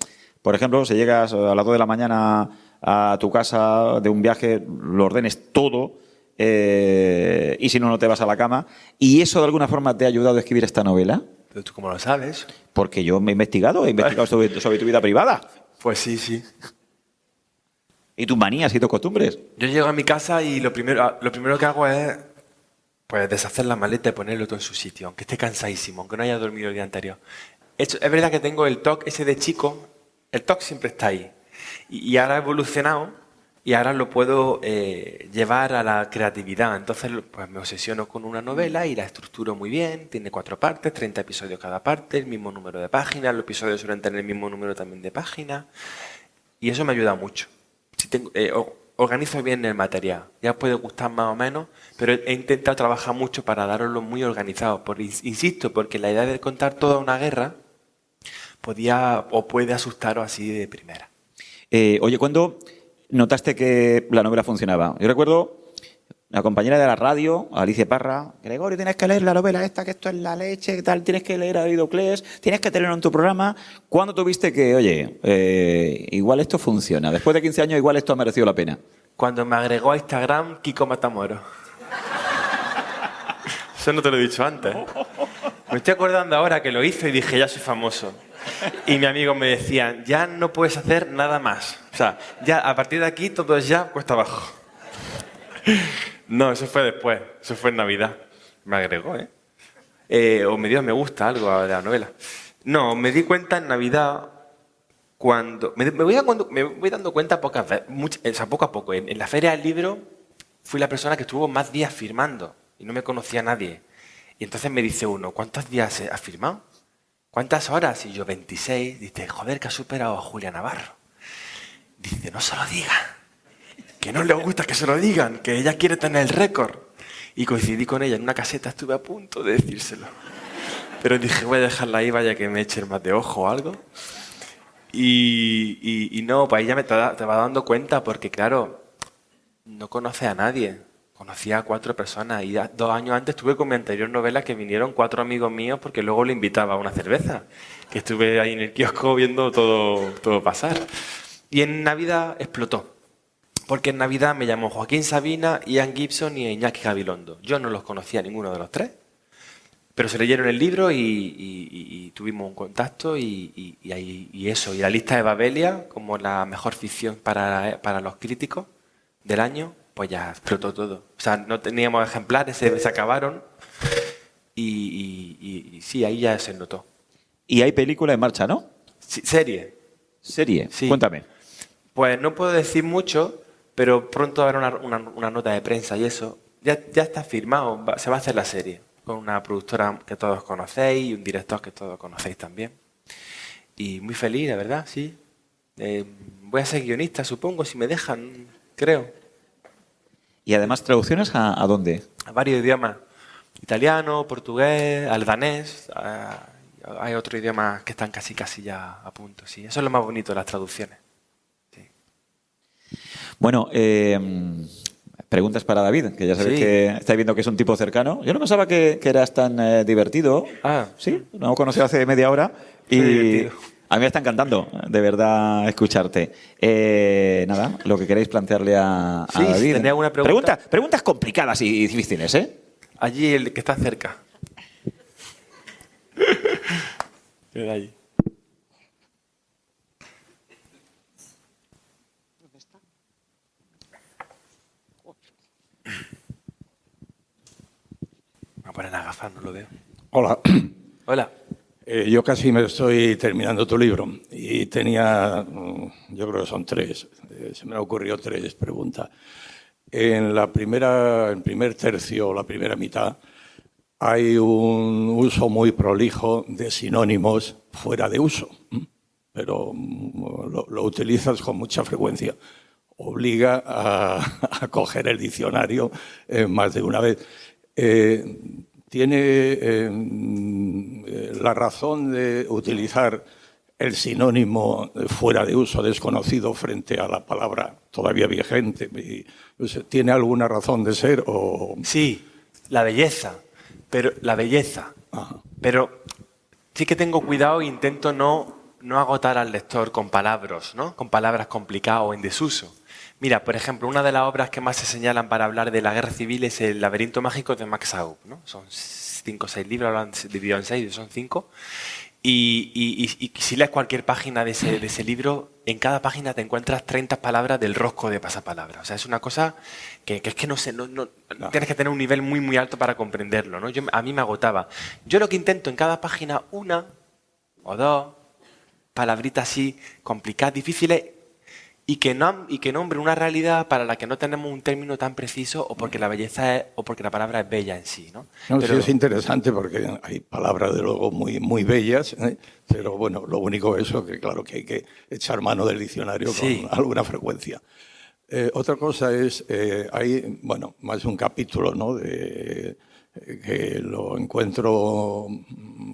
por ejemplo, si llegas a las 2 de la mañana a tu casa de un viaje, lo ordenes todo y si no, no te vas a la cama? ¿Y eso de alguna forma te ha ayudado a escribir esta novela? ¿Pero tú cómo lo sabes? Porque yo me he investigado sobre tu vida privada. Pues sí, sí. Y tus manías y tus costumbres. Yo llego a mi casa y lo primero que hago es pues deshacer la maleta y ponerlo todo en su sitio, aunque esté cansadísimo, aunque no haya dormido el día anterior. Es verdad que tengo el TOC ese de chico, el TOC siempre está ahí. Y ahora ha evolucionado y ahora lo puedo llevar a la creatividad. Entonces pues me obsesiono con una novela y la estructuro muy bien. Tiene 4 partes, 30 episodios cada parte, el mismo número de páginas. Los episodios suelen tener el mismo número también de páginas. Y eso me ayuda mucho. Organizo bien el material. Ya os puede gustar más o menos, pero he intentado trabajar mucho para daroslo muy organizado. Insisto, porque la idea de contar toda una guerra podía o puede asustaros así de primera. Oye, ¿cuándo notaste que la novela funcionaba? Yo recuerdo una compañera de la radio, Alicia Parra: Gregorio, tienes que leer la novela esta, que esto es la leche, que tal, tienes que leer a Oidocles, tienes que tenerlo en tu programa. ¿Cuándo tuviste que, oye, igual esto funciona? Después de 15 años igual esto ha merecido la pena. Cuando me agregó a Instagram Kiko Matamoros. Eso no te lo he dicho antes. Me estoy acordando ahora que lo hizo y dije, ya soy famoso. Y mi amigo me decían, ya no puedes hacer nada más. O sea, ya a partir de aquí todo es ya cuesta abajo. No, eso fue después. Eso fue en Navidad. Me agregó, o me dio me gusta algo de la novela. No, me di cuenta en Navidad cuando... Me voy dando cuenta pocas veces, poco a poco. En la Feria del Libro fui la persona que estuvo más días firmando y no me conocía a nadie. Y entonces me dice uno, ¿cuántos días has firmado? ¿Cuántas horas? Y yo, 26. Dice, joder, que ha superado a Julia Navarro. Dice, no se lo diga. Que no le gusta que se lo digan, que ella quiere tener el récord. Y coincidí con ella en una caseta, estuve a punto de decírselo. Pero dije, voy a dejarla ahí, vaya que me echen más de ojo o algo. Y no, pues ahí ya te va dando cuenta, porque claro, no conoce a nadie. Conocía a 4 personas y 2 años antes estuve con mi anterior novela que vinieron 4 amigos míos porque luego le invitaba a una cerveza. Que estuve ahí en el kiosco viendo todo pasar. Y en Navidad explotó. Porque en Navidad me llamó Joaquín Sabina, Ian Gibson y Iñaki Gabilondo. Yo no los conocía ninguno de los 3. Pero se leyeron el libro y tuvimos un contacto y eso. Y la lista de Babelia, como la mejor ficción para los críticos del año, pues ya explotó todo. O sea, no teníamos ejemplares, se acabaron y sí, ahí ya se notó. Y hay película en marcha, ¿no? Sí, serie. ¿Serie? Sí. Cuéntame. Pues no puedo decir mucho, pero pronto habrá una nota de prensa y eso. Ya está firmado, se va a hacer la serie. Con una productora que todos conocéis y un director que todos conocéis también. Y muy feliz, la verdad, sí. Voy a ser guionista, supongo, si me dejan, creo. Y además, ¿traducciones a dónde? A varios idiomas. Italiano, portugués, al danés. Hay otros idiomas que están casi ya a punto. Sí, eso es lo más bonito de las traducciones. Sí. Bueno, preguntas para David, que ya sabéis que estáis viendo que es un tipo cercano. Yo no pensaba que eras tan divertido. Sí, nos hemos conocido hace media hora y a mí me está encantando, de verdad, escucharte. Nada, lo que queréis plantearle a David. ¿Tenía alguna pregunta? Preguntas complicadas y difíciles, ¿eh? Allí el que está cerca. Mira allí. Me voy a poner las gafas, no lo veo. Hola. Hola. Yo casi me estoy terminando tu libro y tenía, yo creo que son 3, se me han ocurrido 3 preguntas. En el primer tercio, la primera mitad, hay un uso muy prolijo de sinónimos fuera de uso, pero lo utilizas con mucha frecuencia. Obliga a coger el diccionario más de una vez. ¿Tiene la razón de utilizar el sinónimo fuera de uso, desconocido, frente a la palabra todavía vigente? ¿Tiene alguna razón de ser? Sí, la belleza. Pero la belleza. Ajá. Pero sí que tengo cuidado e intento no agotar al lector con palabras, ¿no? Con palabras complicadas o en desuso. Mira, por ejemplo, una de las obras que más se señalan para hablar de la guerra civil es El laberinto mágico de Max Aub, ¿no? Son 5 o 6 libros, lo han dividido en 6, son 5. Y si lees cualquier página de ese libro, en cada página te encuentras 30 palabras del rosco de pasapalabra. O sea, es una cosa que es que no sé, no tienes que tener un nivel muy, muy alto para comprenderlo, ¿no? A mí me agotaba. Yo lo que intento en cada página, 1 o 2 palabritas así complicadas, difíciles, y que nombre una realidad para la que no tenemos un término tan preciso o porque la belleza es, o porque la palabra es bella en sí, ¿no? No, sí, es interesante porque hay palabras de luego muy, muy bellas, pero bueno, lo único eso que claro que hay que echar mano del diccionario con alguna frecuencia. Otra cosa es, hay, bueno, más de un capítulo, ¿no? Que lo encuentro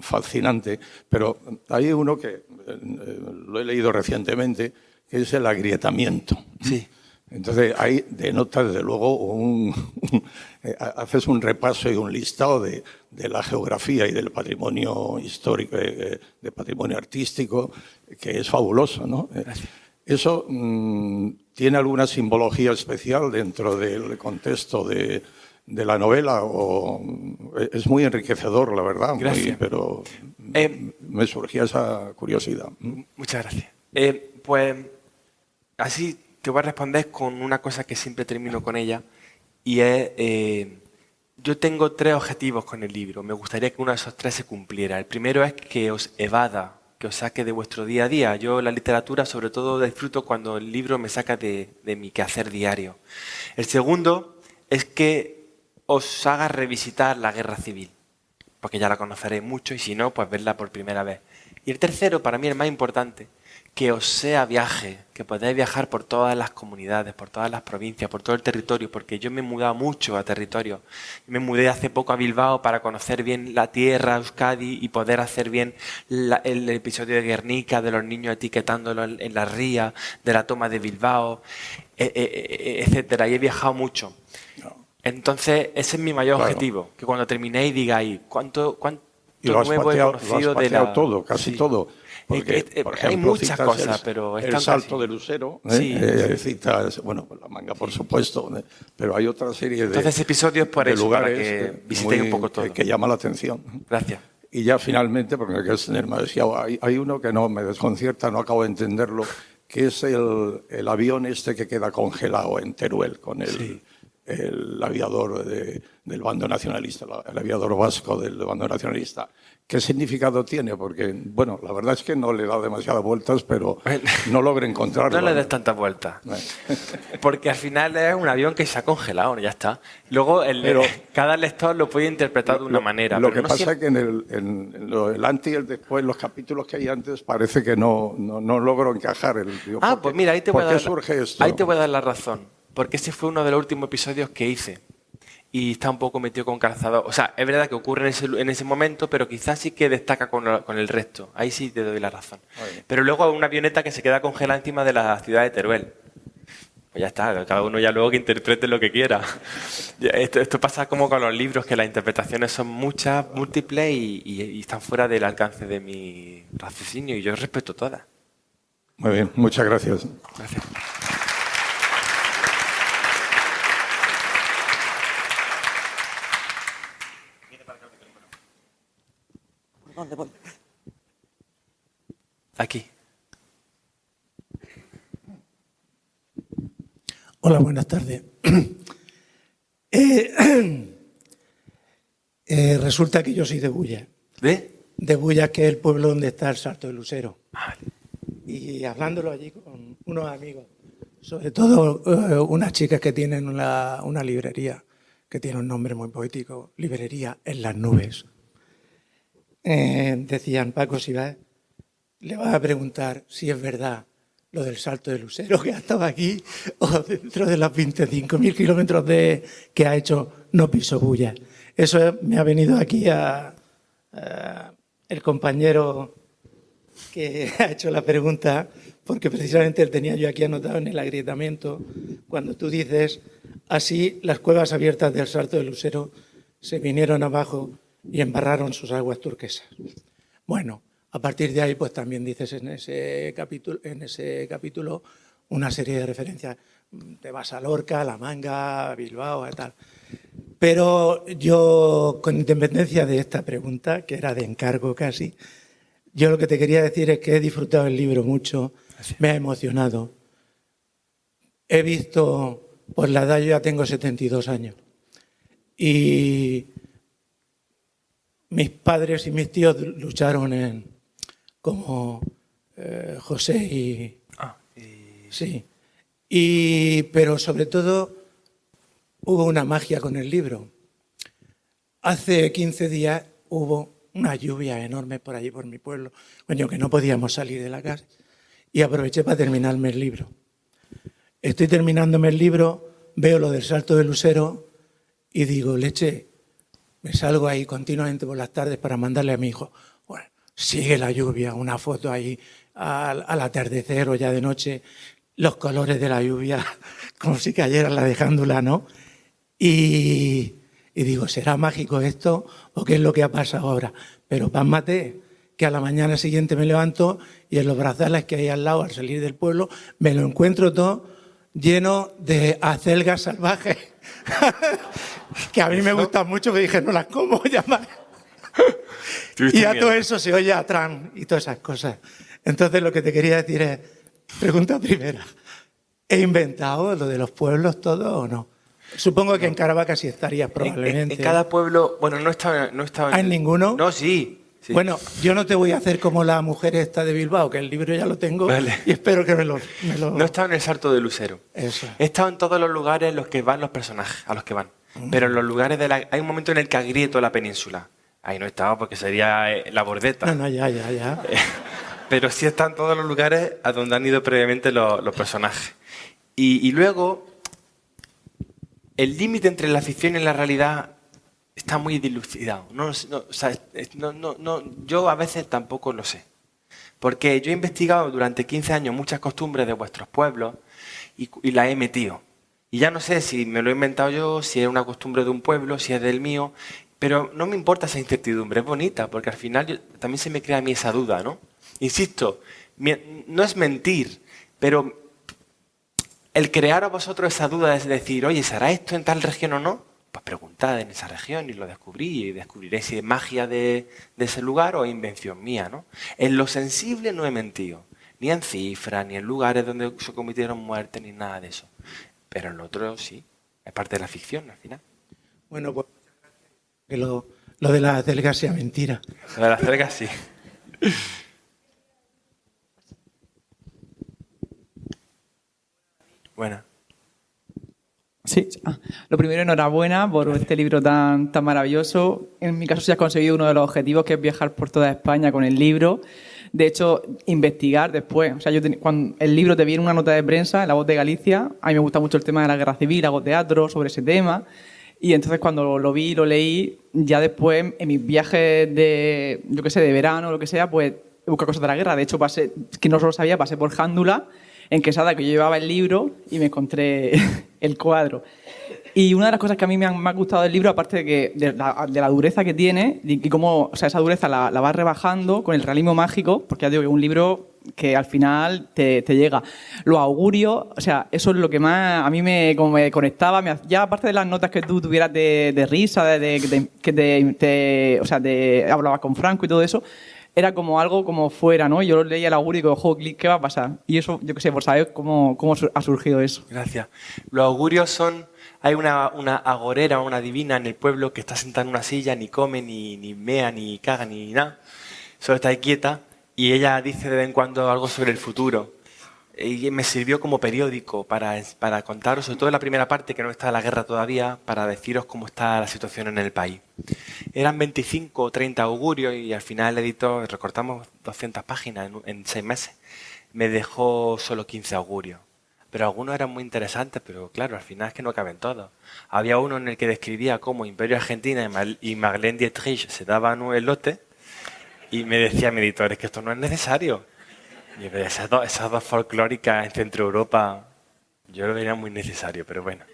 fascinante, pero hay uno que lo he leído recientemente, que es el agrietamiento. Sí. Entonces, ahí denotas, desde luego, haces un repaso y un listado de la geografía y del patrimonio histórico, de patrimonio artístico, que es fabuloso, ¿no? ¿Eso tiene alguna simbología especial dentro del contexto de la novela? O es muy enriquecedor, la verdad. Gracias. Pero me surgía esa curiosidad. Muchas gracias. Pues así te voy a responder con una cosa que siempre termino con ella, y es, yo tengo 3 objetivos con el libro. Me gustaría que uno de esos 3 se cumpliera. El primero es que os evada, que os saque de vuestro día a día. Yo la literatura sobre todo disfruto cuando el libro me saca de mi quehacer diario. El segundo es que os haga revisitar la guerra civil, porque ya la conoceréis mucho y si no, pues verla por primera vez. Y el tercero, para mí el más importante, que os sea viaje, que podáis viajar por todas las comunidades, por todas las provincias, por todo el territorio, porque yo me he mudado mucho a territorio. Me mudé hace poco a Bilbao para conocer bien la tierra, Euskadi, y poder hacer bien el episodio de Guernica, de los niños etiquetándolo en la ría, de la toma de Bilbao, etcétera. Y he viajado mucho. Entonces, ese es mi mayor objetivo, que cuando terminéis digáis cuánto nuevo he conocido de la... todo, casi todo. Porque, por ejemplo, hay muchas cosas, pero el salto de Lucero, citas, bueno, la manga, por supuesto, pero hay otra serie de, entonces, episodios por de eso, lugares para que visitéis un poco todo. Que llama la atención. Gracias. Y ya finalmente, porque me quiero extender demasiado, hay uno que no me desconcierta, no acabo de entenderlo, que es el avión este que queda congelado en Teruel, con el aviador del bando nacionalista, el aviador vasco del bando nacionalista. ¿Qué significado tiene? Porque, bueno, la verdad es que no le he dado demasiadas vueltas, pero no logro encontrarlo. No le des tantas vueltas. Porque al final es un avión que se ha congelado, ya está. Luego, cada lector lo puede interpretar de una manera. Lo que pasa es que en el antes y el después, los capítulos que hay antes, parece que no logro encajar. Pues mira, ahí te voy a dar, ¿por qué surge esto? Ahí te voy a dar la razón. porque ese fue uno de los últimos episodios que hice. Y está un poco metido con calzado. O sea, es verdad que ocurre en ese momento, pero quizás sí que destaca con el resto. Ahí sí te doy la razón. Pero luego hay una avioneta que se queda congelada encima de la ciudad de Teruel. Pues ya está, cada uno ya luego que interprete lo que quiera. Esto pasa como con los libros, que las interpretaciones son muchas, múltiples y están fuera del alcance de mi raciocinio, y yo respeto todas. Muy bien, muchas gracias. Gracias. Aquí. Hola, buenas tardes. Resulta que yo soy de Bulla. ¿De? De Bulla, que es el pueblo donde está el Salto del Lucero. Vale. Y hablándolo allí con unos amigos, sobre todo unas chicas que tienen una librería, que tiene un nombre muy poético, Librería en las Nubes. Decían, Paco, si vas, le vas a preguntar si es verdad lo del Salto del Lucero, que ha estado aquí, o dentro de los 25.000 kilómetros que ha hecho, no piso Bulla. Eso me ha venido aquí el compañero que ha hecho la pregunta, porque precisamente él tenía yo aquí anotado en el agrietamiento, cuando tú dices, así las cuevas abiertas del Salto del Lucero se vinieron abajo y embarraron sus aguas turquesas. Bueno, a partir de ahí, pues también dices en ese capítulo una serie de referencias. Te vas a Lorca, a La Manga, a Bilbao, a tal. Pero yo, con independencia de esta pregunta, que era de encargo casi, yo lo que te quería decir es que he disfrutado el libro mucho, me ha emocionado. He visto, pues la edad, yo ya tengo 72 años, y mis padres y mis tíos lucharon como José y... Sí. Pero sobre todo hubo una magia con el libro. Hace 15 días hubo una lluvia enorme por allí, por mi pueblo, coño, que no podíamos salir de la casa, y aproveché para terminarme el libro. Estoy terminándome el libro, veo lo del Salto del Lucero y digo, leche, me salgo ahí continuamente por las tardes para mandarle a mi hijo. Bueno, sigue la lluvia, una foto ahí al atardecer o ya de noche, los colores de la lluvia, como si cayera la dejándula, ¿no? Y digo, ¿será mágico esto o qué es lo que ha pasado ahora? Pero pásmate, que a la mañana siguiente me levanto y en los brazales que hay al lado, al salir del pueblo, me lo encuentro todo lleno de acelgas salvajes, que a mí me gustan mucho, me dije, no las como, ya más. Y a todo eso se oye atrás y todas esas cosas. Entonces lo que te quería decir es, pregunta primera, ¿he inventado lo de los pueblos todo o no? Supongo que en Caravaca sí estarías probablemente. En cada pueblo, bueno, no estaba ¿En ninguno? No, sí. Bueno, yo no te voy a hacer como la mujer esta de Bilbao, que el libro ya lo tengo, vale. Y espero que me lo... No he estado en el Salto del Lucero. Eso. He estado en todos los lugares en los que van los personajes, a los que van. Pero en los lugares hay un momento en el que agrieto la península. Ahí no he estado porque sería la bordeta. No, ya. Pero sí están todos los lugares a donde han ido previamente los personajes. Y luego, el límite entre la ficción y la realidad está muy dilucidado. Yo a veces tampoco lo sé. Porque yo he investigado durante 15 años muchas costumbres de vuestros pueblos y las he metido. Y ya no sé si me lo he inventado yo, si es una costumbre de un pueblo, si es del mío, pero no me importa esa incertidumbre, es bonita, porque al final también se me crea a mí esa duda, ¿no? Insisto, no es mentir, pero el crear a vosotros esa duda es decir, oye, ¿será esto en tal región o no? Pues preguntad en esa región y lo descubrí y descubriréis si es magia de ese lugar o invención mía, ¿no? En lo sensible no he mentido, ni en cifras, ni en lugares donde se cometieron muertes, ni nada de eso. Pero en lo otro sí, es parte de la ficción al final. Bueno, pues que lo de las acelgas sea mentira. Lo de las acelgas sí. Buena. Sí, Sí. Lo primero, enhorabuena por este libro tan maravilloso. En mi caso, sí has conseguido uno de los objetivos, que es viajar por toda España con el libro. De hecho, investigar después. O sea, cuando el libro te viene una nota de prensa en La Voz de Galicia, a mí me gusta mucho el tema de la guerra civil, hago teatro sobre ese tema. Y entonces, cuando lo vi y lo leí, ya después, en mis viajes de, yo qué sé, de verano o lo que sea, pues buscar cosas de la guerra. De hecho, que no solo sabía, pasé por Jándula, en Quesada, que yo llevaba el libro y me encontré el cuadro. Y una de las cosas que a mí me ha gustado del libro, aparte de la dureza que tiene, y cómo, o sea, esa dureza la vas rebajando con el realismo mágico, porque ya digo que es un libro que al final te llega. Los augurios, o sea, eso es lo que más a mí me conectaba. Ya aparte de las notas que tú tuvieras de risa, o sea, hablabas con Franco y todo eso, era como algo como fuera, ¿no? Yo leía el augurio y digo, jo, ¿qué va a pasar? Y eso, yo qué sé, por saber cómo ha surgido eso. Gracias. Los augurios son... Hay una agorera, una divina en el pueblo que está sentada en una silla, ni come, ni mea, ni caga, ni nada. Solo está ahí quieta y ella dice de vez en cuando algo sobre el futuro. Y me sirvió como periódico para contaros, sobre todo en la primera parte, que no está la guerra todavía, para deciros cómo está la situación en el país. Eran 25 o 30 augurios y al final el editor, recortamos 200 páginas en 6 meses, me dejó solo 15 augurios. Pero algunos eran muy interesantes, pero claro, al final es que no caben todos. Había uno en el que describía cómo Imperio Argentina y Marlene Dietrich se daban el lote y me decía mi editor, es que esto no es necesario. Y esas dos folclóricas en Centro Europa, yo lo vería muy necesario, pero bueno.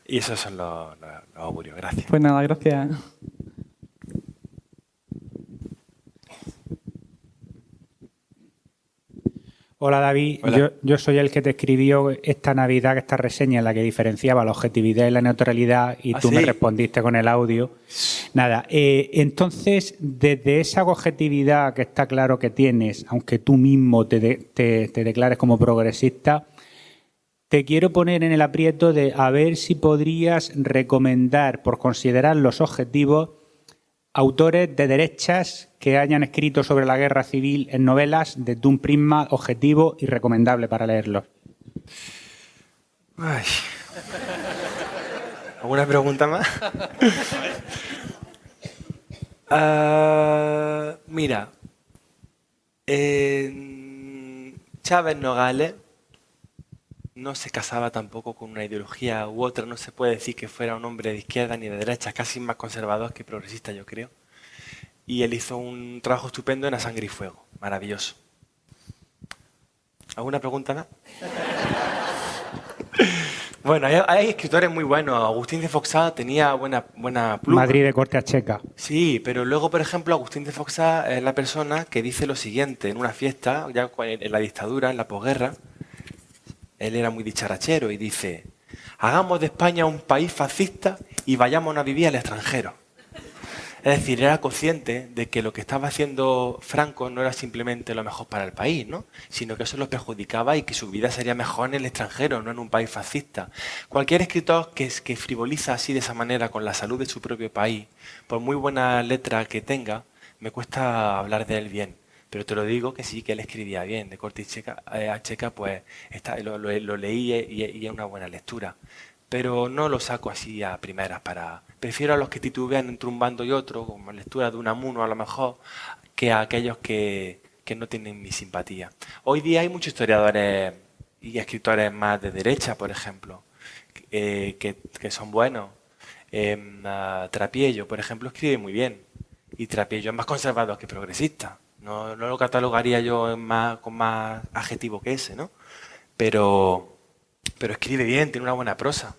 Y esos son los augurios. Gracias. Pues nada, gracias. Hola David, Hola. Yo soy el que te escribió esta Navidad, esta reseña en la que diferenciaba la objetividad y la neutralidad y tú ¿sí? me respondiste con el audio. Nada, entonces desde esa objetividad que está claro que tienes, aunque tú mismo te declares como progresista, te quiero poner en el aprieto de a ver si podrías recomendar, por considerar los objetivos, autores de derechas que hayan escrito sobre la guerra civil en novelas desde un prisma objetivo y recomendable para leerlos. Ay. ¿Alguna pregunta más? Mira, Chávez Nogales no se casaba tampoco con una ideología u otra, no se puede decir que fuera un hombre de izquierda ni de derecha, casi más conservador que progresista, yo creo. Y él hizo un trabajo estupendo en A Sangre y Fuego, maravilloso. ¿Alguna pregunta más? Bueno, hay escritores muy buenos. Agustín de Foxá tenía buena pluma. Madrid de corte a checa. Sí, pero luego, por ejemplo, Agustín de Foxá es la persona que dice lo siguiente en una fiesta, ya en la dictadura, en la posguerra. Él era muy dicharachero y dice: hagamos de España un país fascista y vayámonos a vivir al extranjero. Es decir, era consciente de que lo que estaba haciendo Franco no era simplemente lo mejor para el país, ¿no? Sino que eso lo perjudicaba y que su vida sería mejor en el extranjero, no en un país fascista. Cualquier escritor que frivoliza así de esa manera con la salud de su propio país, por muy buena letra que tenga, me cuesta hablar de él bien. Pero te lo digo que sí, que él escribía bien, de corte a checa, pues lo leí y es una buena lectura. Pero no lo saco así a primeras Prefiero a los que titubean entre un bando y otro, como lectura de Unamuno a lo mejor, que a aquellos que no tienen mi simpatía. Hoy día hay muchos historiadores y escritores más de derecha, por ejemplo, que son buenos. Trapiello, por ejemplo, escribe muy bien. Y Trapiello es más conservador que progresista. No lo catalogaría yo con más adjetivo que ese, ¿no? Pero escribe bien, tiene una buena prosa.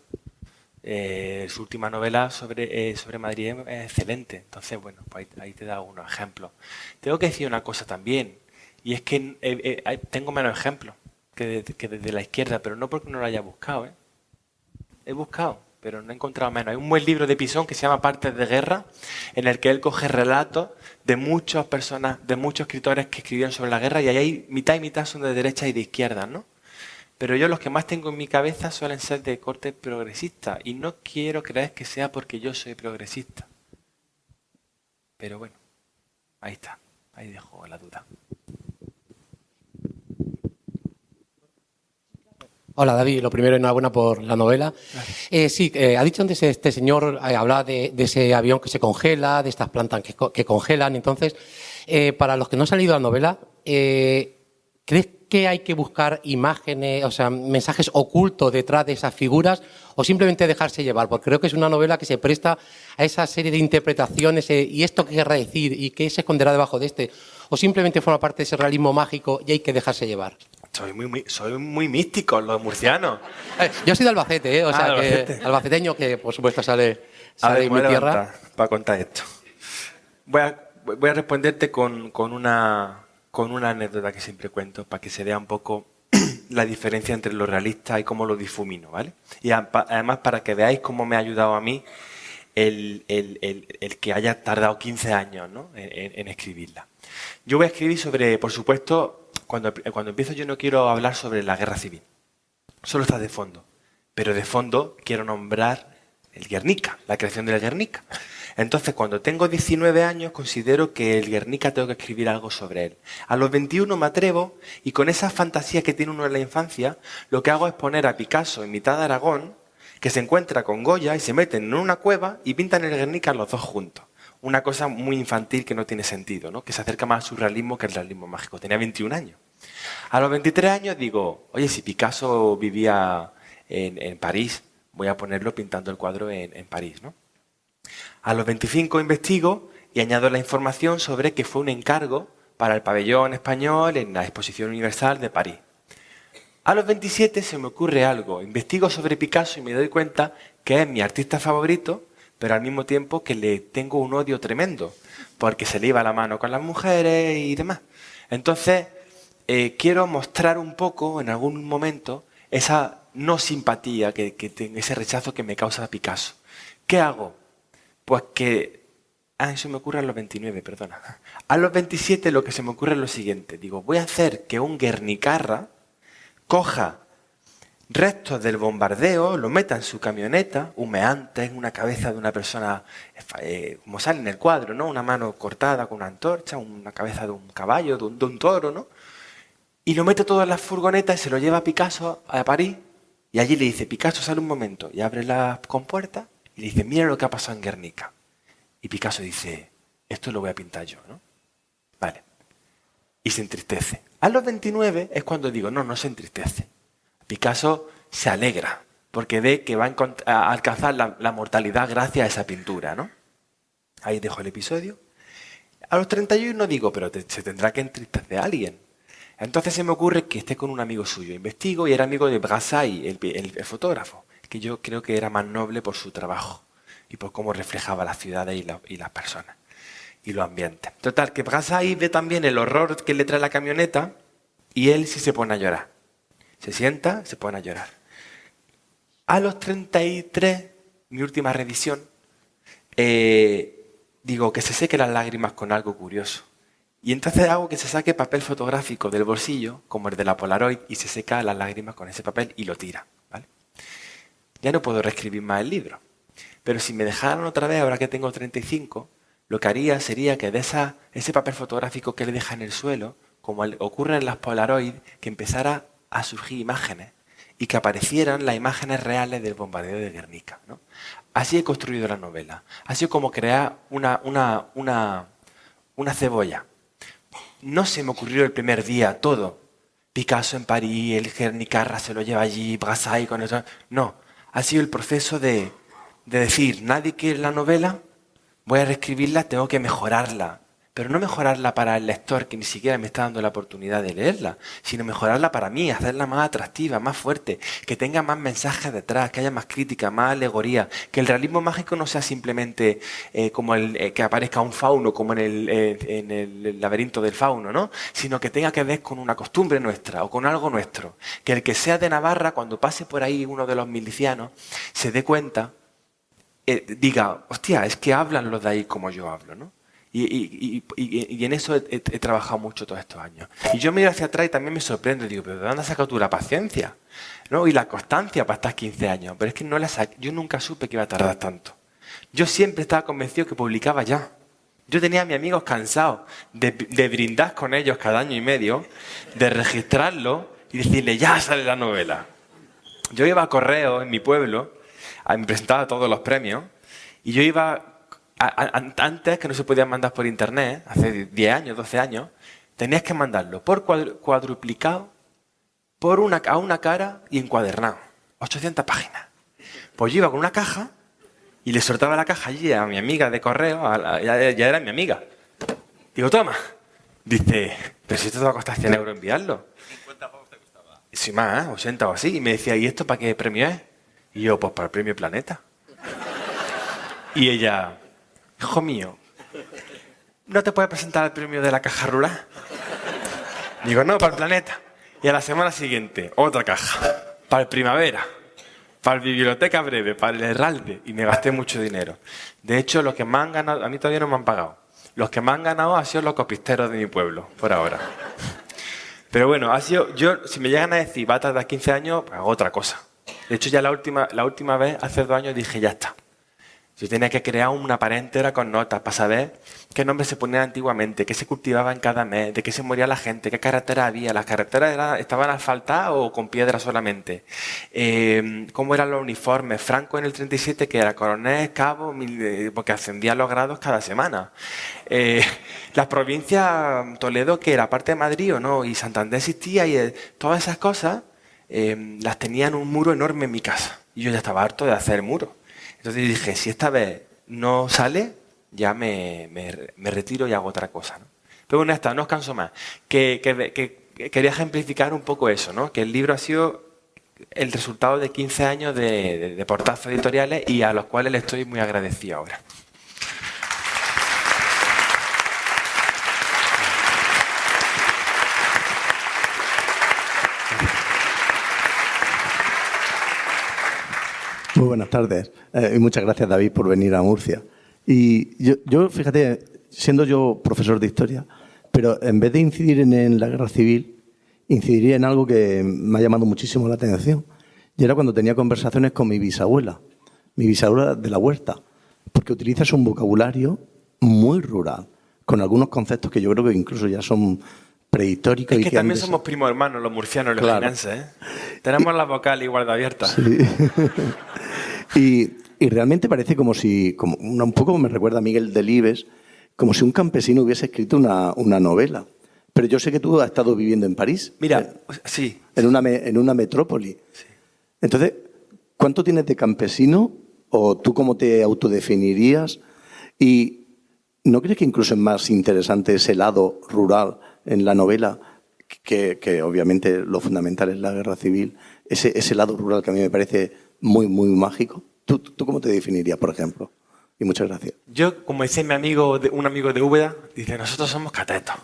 Su última novela sobre Madrid es excelente. Entonces, bueno, pues ahí te da algunos ejemplos. Tengo que decir una cosa también, y es que tengo menos ejemplos que desde la izquierda, pero no porque no lo haya buscado, ¿eh? He buscado, pero no he encontrado menos. Hay un buen libro de Pisón que se llama Partes de Guerra, en el que él coge relatos de muchas personas, de muchos escritores que escribieron sobre la guerra, y ahí hay mitad y mitad son de derecha y de izquierda, ¿no? Pero yo los que más tengo en mi cabeza suelen ser de corte progresista, y no quiero creer que sea porque yo soy progresista. Pero bueno, ahí está, ahí dejo la duda. Hola David, lo primero, enhorabuena por la novela. Sí, ha dicho antes este señor, hablaba de ese avión que se congela, de estas plantas que congelan. Entonces, para los que no han leído la novela, ¿crees que hay que buscar imágenes, o sea, mensajes ocultos detrás de esas figuras o simplemente dejarse llevar? Porque creo que es una novela que se presta a esa serie de interpretaciones y esto qué querrá decir y qué se esconderá debajo de este, o simplemente forma parte de ese realismo mágico y hay que dejarse llevar. Soy muy místico, los murcianos. Yo soy de Albacete, o sea, Albacete. que albaceteño que por supuesto sale de mi tierra. Para contar esto. Voy a responderte con una anécdota que siempre cuento para que se vea un poco la diferencia entre lo realista y cómo lo difumino, ¿vale? Y además para que veáis cómo me ha ayudado a mí el que haya tardado 15 años, ¿no? en escribirla. Yo voy a escribir sobre, por supuesto, cuando empiezo yo no quiero hablar sobre la guerra civil. Solo está de fondo. Pero de fondo quiero nombrar el Guernica, la creación del Guernica. Entonces, cuando tengo 19 años, considero que el Guernica tengo que escribir algo sobre él. A los 21 me atrevo y con esas fantasías que tiene uno en la infancia, lo que hago es poner a Picasso en mitad de Aragón, que se encuentra con Goya y se meten en una cueva y pintan el Guernica los dos juntos. Una cosa muy infantil que no tiene sentido, ¿no? Que se acerca más al surrealismo que al realismo mágico. Tenía 21 años. A los 23 años digo, oye, si Picasso vivía en París, voy a ponerlo pintando el cuadro en París, ¿no? A los 25 investigo y añado la información sobre que fue un encargo para el pabellón español en la Exposición Universal de París. A los 27 se me ocurre algo, investigo sobre Picasso y me doy cuenta que es mi artista favorito, pero al mismo tiempo que le tengo un odio tremendo, porque se le iba la mano con las mujeres y demás. Entonces, quiero mostrar un poco, en algún momento, esa no simpatía, ese rechazo que me causa Picasso. ¿Qué hago? Pues que... eso me ocurre a los 29, perdona. A los 27 lo que se me ocurre es lo siguiente. Digo, voy a hacer que un guernicarra coja restos del bombardeo, lo meta en su camioneta, humeantes, una cabeza de una persona, como sale en el cuadro, ¿no? Una mano cortada con una antorcha, una cabeza de un caballo, de un toro, ¿no? Y lo mete todo en la furgoneta y se lo lleva a Picasso a París. Y allí le dice, Picasso, sale un momento. Y abre la compuerta y le dice, mira lo que ha pasado en Guernica. Y Picasso dice, esto lo voy a pintar yo, ¿no? Vale. Y se entristece. A los 29 es cuando digo, no se entristece. Picasso se alegra porque ve que va a alcanzar la mortalidad gracias a esa pintura, ¿no? Ahí dejo el episodio. A los 31 digo, pero se tendrá que entristecer a alguien. Entonces se me ocurre que esté con un amigo suyo. Investigo y era amigo de Brassai, el fotógrafo, que yo creo que era más noble por su trabajo y por cómo reflejaba las ciudades y las personas y los ambientes. Total, que Brassai ve también el horror que le trae la camioneta y él sí se pone a llorar. Se sienta, se pone a llorar. A los 33, mi última revisión, digo que se seque las lágrimas con algo curioso. Y entonces hago que se saque papel fotográfico del bolsillo, como el de la Polaroid, y se seca las lágrimas con ese papel y lo tira, ¿vale? Ya no puedo reescribir más el libro. Pero si me dejaran otra vez, ahora que tengo 35, lo que haría sería que de ese papel fotográfico que le deja en el suelo, como ocurre en las Polaroid, que empezara a surgir imágenes y que aparecieran las imágenes reales del bombardeo de Guernica, ¿no? Así he construido la novela. Ha sido como crear una cebolla. No se me ocurrió el primer día todo. Picasso en París, el Guernicarra se lo lleva allí, Brassai con eso. No, ha sido el proceso de decir, nadie quiere la novela, voy a reescribirla, tengo que mejorarla. Pero no mejorarla para el lector, que ni siquiera me está dando la oportunidad de leerla, sino mejorarla para mí, hacerla más atractiva, más fuerte, que tenga más mensajes detrás, que haya más crítica, más alegoría, que el realismo mágico no sea simplemente como que aparezca un fauno, como en el laberinto del fauno, ¿no? Sino que tenga que ver con una costumbre nuestra o con algo nuestro. Que el que sea de Navarra, cuando pase por ahí uno de los milicianos, se dé cuenta, diga, hostia, es que hablan los de ahí como yo hablo, ¿no? Y en eso he trabajado mucho todos estos años. Y yo miro hacia atrás y también me sorprendo. Digo, ¿pero de dónde has sacado tú la paciencia? ¿No? Y la constancia para estar 15 años. Pero es que yo nunca supe que iba a tardar tanto. Yo siempre estaba convencido que publicaba ya. Yo tenía a mis amigos cansados de brindar con ellos cada año y medio, de registrarlo y decirle, ya sale la novela. Yo iba a correo en mi pueblo, me presentaba todos los premios, y yo iba, antes que no se podían mandar por internet, hace 10 años, 12 años, tenías que mandarlo por cuadruplicado, a una cara y encuadernado. 800 páginas. Pues yo iba con una caja y le soltaba la caja allí a mi amiga de correo, ya era mi amiga. Digo, toma. Dice, pero si esto te va a costar 100 euros enviarlo. 50 pavos te costaba. Sí, más, 80 o así. Y me decía, ¿y esto para qué premio es? Y yo, pues para el premio Planeta. Y ella, hijo mío, ¿no te puedes presentar el premio de la caja rural? Digo, no, para el Planeta. Y a la semana siguiente, otra caja. Para el Primavera. Para el Biblioteca Breve, para el Herralde. Y me gasté mucho dinero. De hecho, los que más han ganado, a mí todavía no me han pagado. Los que más han ganado han sido los copisteros de mi pueblo, por ahora. Pero bueno, si me llegan a decir, va a tardar 15 años, pues hago otra cosa. De hecho, ya la última vez, hace 2 años, dije, ya está. Yo tenía que crear una pared entera con notas para saber qué nombres se ponían antiguamente, qué se cultivaba en cada mes, de qué se moría la gente, qué carreteras había. ¿Las carreteras estaban asfaltadas o con piedra solamente? ¿Cómo eran los uniformes? Franco en el 37, que era coronel, cabo, porque ascendían los grados cada semana. Las provincias, Toledo, que era parte de Madrid o no, y Santander existía, y todas esas cosas las tenía en un muro enorme en mi casa. Y yo ya estaba harto de hacer muros. Entonces dije, si esta vez no sale, ya me retiro y hago otra cosa, ¿no? Pero bueno, ya está, no os canso más. Que quería ejemplificar un poco eso, ¿no? Que el libro ha sido el resultado de 15 años de portazos editoriales y a los cuales le estoy muy agradecido ahora. Muy buenas tardes y muchas gracias, David, por venir a Murcia. Y yo, fíjate, siendo yo profesor de historia, pero en vez de incidir en la guerra civil, incidiría en algo que me ha llamado muchísimo la atención. Y era cuando tenía conversaciones con mi bisabuela de la Huerta, porque utilizas un vocabulario muy rural, con algunos conceptos que yo creo que incluso ya son prehistóricos. Es que también somos primos hermanos, los murcianos y los jienenses, ¿eh? Tenemos la vocal igual de abierta. Sí. Y realmente parece como un poco me recuerda a Miguel Delibes, como si un campesino hubiese escrito una novela. Pero yo sé que tú has estado viviendo en París. Mira, sí. En una metrópoli. Sí. Entonces, ¿cuánto tienes de campesino? ¿O tú cómo te autodefinirías? ¿Y no crees que incluso es más interesante ese lado rural en la novela, que obviamente lo fundamental es la guerra civil, ese lado rural que a mí me parece muy, muy mágico? ¿Tú cómo te definirías, por ejemplo? Y muchas gracias. Yo, como dice un amigo de Úbeda, dice, nosotros somos catetos,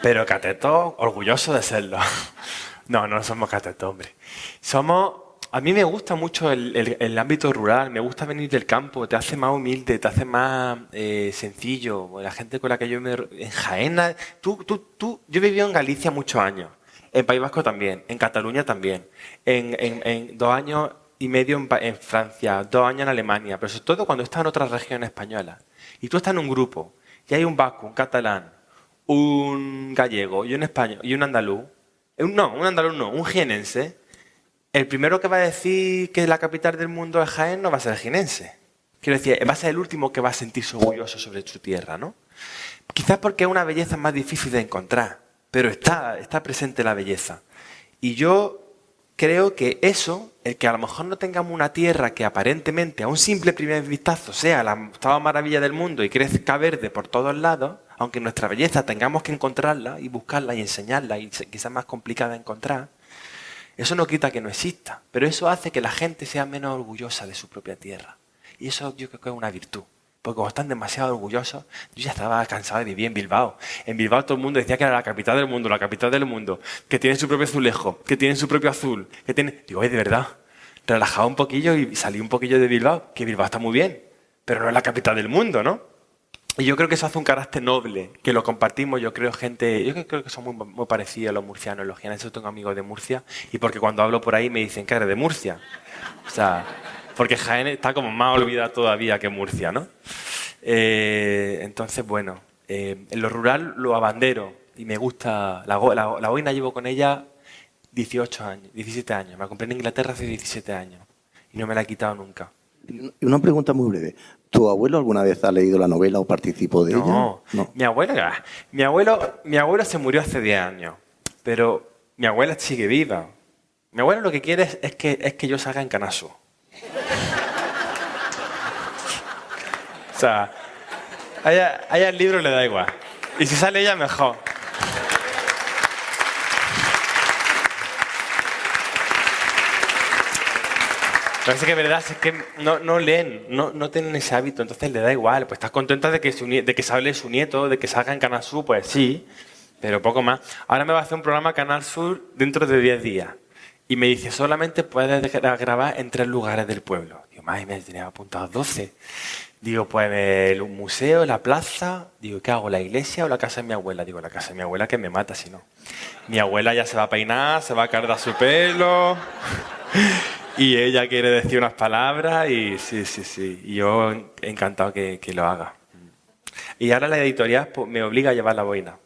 pero catetos orgullosos de serlo. No somos catetos, hombre. A mí me gusta mucho el ámbito rural, me gusta venir del campo, te hace más humilde, te hace más sencillo. La gente con la que en Jaén, yo he vivido en Galicia muchos años, en País Vasco también, en Cataluña también, en 2 años y medio en Francia, 2 años en Alemania, pero sobre todo cuando estás en otras regiones españolas. Y tú estás en un grupo, y hay un vasco, un catalán, un gallego y un español y un andaluz. Un jienense. El primero que va a decir que la capital del mundo es Jaén no va a ser el jienense. Quiero decir, va a ser el último que va a sentirse orgulloso sobre su tierra, ¿no? Quizás porque es una belleza más difícil de encontrar, pero está presente la belleza. Y yo creo que eso, el que a lo mejor no tengamos una tierra que aparentemente a un simple primer vistazo sea la octava maravilla del mundo y crezca verde por todos lados, aunque nuestra belleza tengamos que encontrarla y buscarla y enseñarla y quizás más complicada de encontrar, eso no quita que no exista, pero eso hace que la gente sea menos orgullosa de su propia tierra. Y eso yo creo que es una virtud. Porque como están demasiado orgullosos, yo ya estaba cansado de vivir en Bilbao. En Bilbao todo el mundo decía que era la capital del mundo, que tiene su propio azulejo, que tiene su propio azul, que tiene... Digo, de verdad, relajado un poquillo y salí un poquillo de Bilbao, que Bilbao está muy bien, pero no es la capital del mundo, ¿no? Y yo creo que eso hace un carácter noble, que lo compartimos, yo creo que son muy parecidos a los murcianos, los jienenses. Yo tengo amigos de Murcia, y porque cuando hablo por ahí me dicen que eres de Murcia. O sea, porque Jaén está como más olvidada todavía que Murcia, ¿no? Entonces, bueno, en lo rural lo abandero y me gusta. La boina llevo con ella 18 años, 17 años. Me la compré en Inglaterra hace 17 años y no me la he quitado nunca. Y una pregunta muy breve. ¿Tu abuelo alguna vez ha leído la novela o participó de ella? No. Mi abuelo se murió hace 10 años, pero mi abuela sigue viva. Mi abuelo lo que quiere es que yo salga en Canal Sur. O sea, a ella el libro le da igual. Y si sale ella, mejor. Pero es que verdad es que no leen, no tienen ese hábito, entonces le da igual. Pues estás contenta de que sale su nieto, de que salga en Canal Sur, pues sí, pero poco más. Ahora me va a hacer un programa Canal Sur dentro de 10 días. Y me dice, solamente puedes grabar en 3 lugares del pueblo. Digo, madre, me tenía apuntado 12. Digo, pues el museo, la plaza. Digo, ¿qué hago? ¿La iglesia o la casa de mi abuela? Digo, la casa de mi abuela que me mata si no. Mi abuela ya se va a peinar, se va a cargar su pelo. Y ella quiere decir unas palabras y sí. Y yo encantado que lo haga. Y ahora la editorial pues, me obliga a llevar la boina.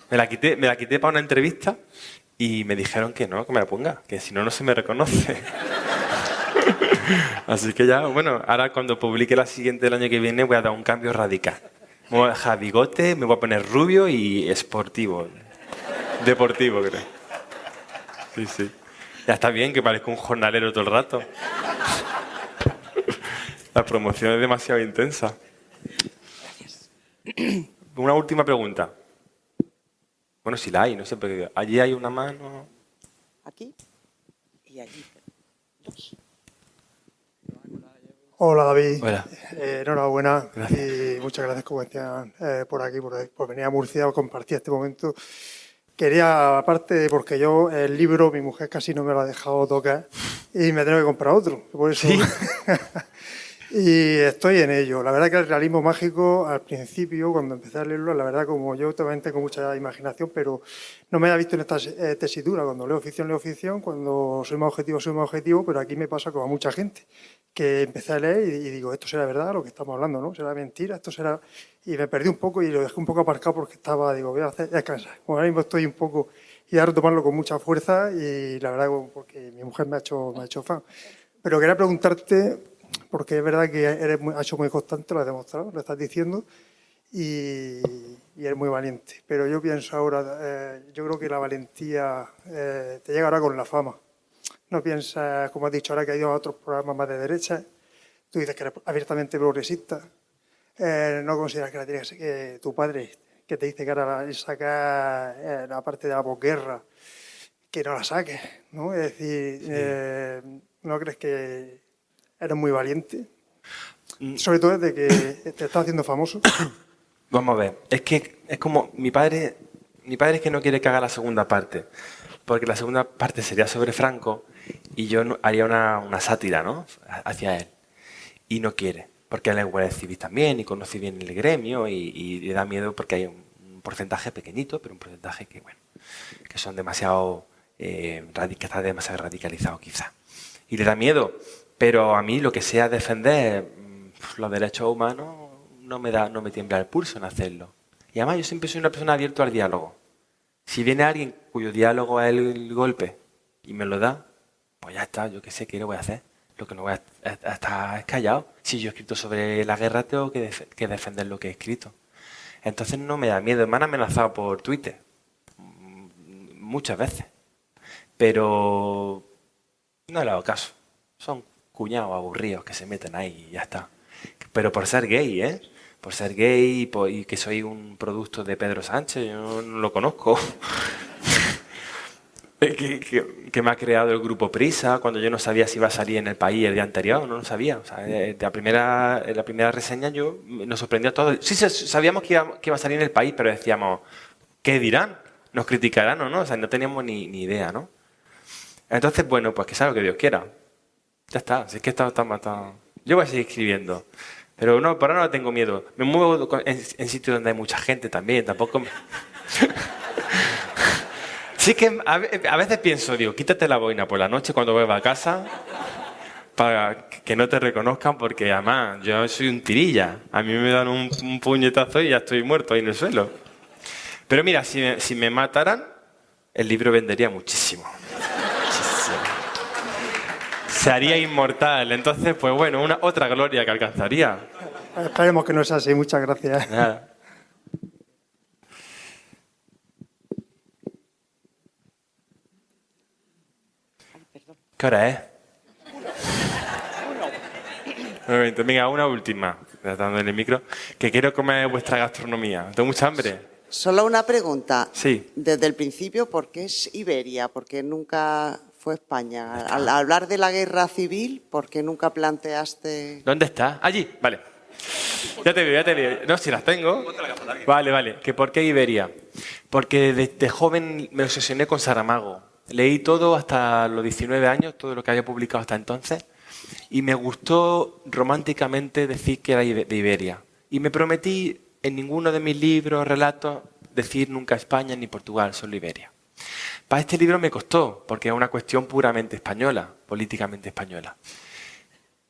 Me la quité para una entrevista y me dijeron que no, que me la ponga, que si no, no se me reconoce. Así que ya, bueno, ahora cuando publique la siguiente del año que viene voy a dar un cambio radical. Me voy a dejar bigote, me voy a poner rubio y esportivo. Deportivo, creo. Sí. Ya está bien que parezca un jornalero todo el rato. La promoción es demasiado intensa. Gracias. Una última pregunta. Bueno, si la hay, no sé, porque allí hay una mano. Aquí y allí. 2. Hola David. Hola. Enhorabuena. Gracias. Y muchas gracias, como decían, por aquí, por venir a Murcia a compartir este momento. Quería, aparte, porque yo el libro, mi mujer casi no me lo ha dejado tocar y me tengo que comprar otro. Por eso. ¿Sí? Y estoy en ello. La verdad que el realismo mágico, al principio, cuando empecé a leerlo, la verdad, como yo también tengo mucha imaginación, pero no me había visto en esta tesitura. Cuando leo ficción, cuando soy más objetivo, pero aquí me pasa como a mucha gente, que empecé a leer y digo, esto será verdad, lo que estamos hablando, ¿no? ¿Será mentira? Esto será... Y me perdí un poco y lo dejé un poco aparcado porque estaba, digo, voy a descansar. Bueno, ahora mismo estoy un poco... Y a retomarlo con mucha fuerza y la verdad, porque mi mujer me ha hecho fan. Pero quería preguntarte... Porque es verdad que has hecho muy constante, lo has demostrado, lo estás diciendo, y eres muy valiente. Pero yo pienso ahora, yo creo que la valentía te llega ahora con la fama. No piensas, como has dicho ahora, que hay otros programas más de derecha. Tú dices que eres abiertamente progresista. No consideras que la tienes que tu padre, que te dice que ahora saca la parte de la posguerra, que no la saques, ¿no? Es decir, ¿no crees que eres muy valiente? Sobre todo desde que te estás haciendo famoso. Vamos a ver, es como mi padre es que no quiere que haga la segunda parte, porque la segunda parte sería sobre Franco y yo haría una sátira, ¿no?, hacia él, y no quiere, porque él es guardia civil también y conoce bien el gremio y le da miedo porque hay un porcentaje pequeñito, pero un porcentaje que, bueno, que son demasiado, que está demasiado radicalizado quizá, y le da miedo. Pero a mí lo que sea defender los derechos humanos no me tiembla el pulso en hacerlo. Y además yo siempre soy una persona abierta al diálogo. Si viene alguien cuyo diálogo es el golpe y me lo da, pues ya está, yo qué sé, ¿qué le voy a hacer? Lo que no voy a estar es callado. Si yo he escrito sobre la guerra, tengo que defender lo que he escrito. Entonces no me da miedo. Me han amenazado por Twitter muchas veces. Pero no le hago caso. Son cuñados aburridos que se meten ahí y ya está. Pero por ser gay, ¿eh? Por ser gay y que soy un producto de Pedro Sánchez, yo no lo conozco. que me ha creado el grupo Prisa cuando yo no sabía si iba a salir en El País el día anterior, no lo sabía. O sea, en la primera reseña nos sorprendió a todos. Sí, sabíamos que iba a salir en El País, pero decíamos, ¿qué dirán? ¿Nos criticarán o no? O sea, no teníamos ni idea, ¿no? Entonces, bueno, pues que sea lo que Dios quiera. Ya está, si es que está matado. Yo voy a seguir escribiendo. Pero no, por ahora no tengo miedo. Me muevo en sitios donde hay mucha gente también, tampoco... Sí que a veces pienso, digo, quítate la boina por la noche cuando vuelvas a casa para que no te reconozcan, porque además yo soy un tirilla. A mí me dan un puñetazo y ya estoy muerto ahí en el suelo. Pero mira, si me mataran, el libro vendería muchísimo. Muchísimo. Se haría inmortal. Entonces, pues bueno, otra gloria que alcanzaría. Esperemos que no sea así. Muchas gracias. Nada. ¿Qué hora es? Un momento, venga, una última. Dándole el micro. Que quiero comer vuestra gastronomía. Tengo mucha hambre. Solo una pregunta. Sí. Desde el principio, ¿por qué es Iberia? ¿Por qué nunca fue España? Al hablar de la guerra civil, ¿por qué nunca planteaste...? ¿Dónde está? Allí, vale. Ya te veo. No, si las tengo. Vale. ¿Que por qué Iberia? Porque desde joven me obsesioné con Saramago. Leí todo hasta los 19 años, todo lo que había publicado hasta entonces, y me gustó románticamente decir que era de Iberia. Y me prometí en ninguno de mis libros, relatos, decir nunca España ni Portugal, solo Iberia. Para este libro me costó, porque es una cuestión puramente española, políticamente española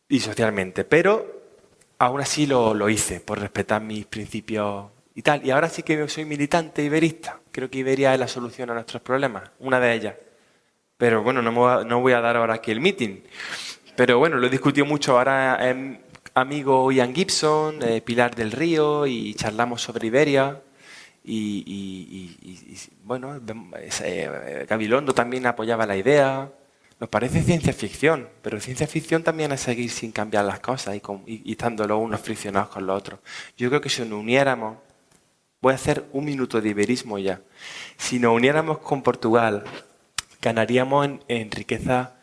y socialmente, pero aún así lo hice, por respetar mis principios y tal. Y ahora sí que soy militante iberista. Creo que Iberia es la solución a nuestros problemas, una de ellas. Pero bueno, no voy a dar ahora aquí el meeting. Pero bueno, lo he discutido mucho ahora amigo Ian Gibson, Pilar del Río, y charlamos sobre Iberia. Y bueno, Gabilondo también apoyaba la idea. Nos parece ciencia ficción, pero ciencia ficción también es seguir sin cambiar las cosas y estando los unos friccionados con los otros. Yo creo que si nos uniéramos, voy a hacer un minuto de iberismo ya, si nos uniéramos con Portugal, ganaríamos en riqueza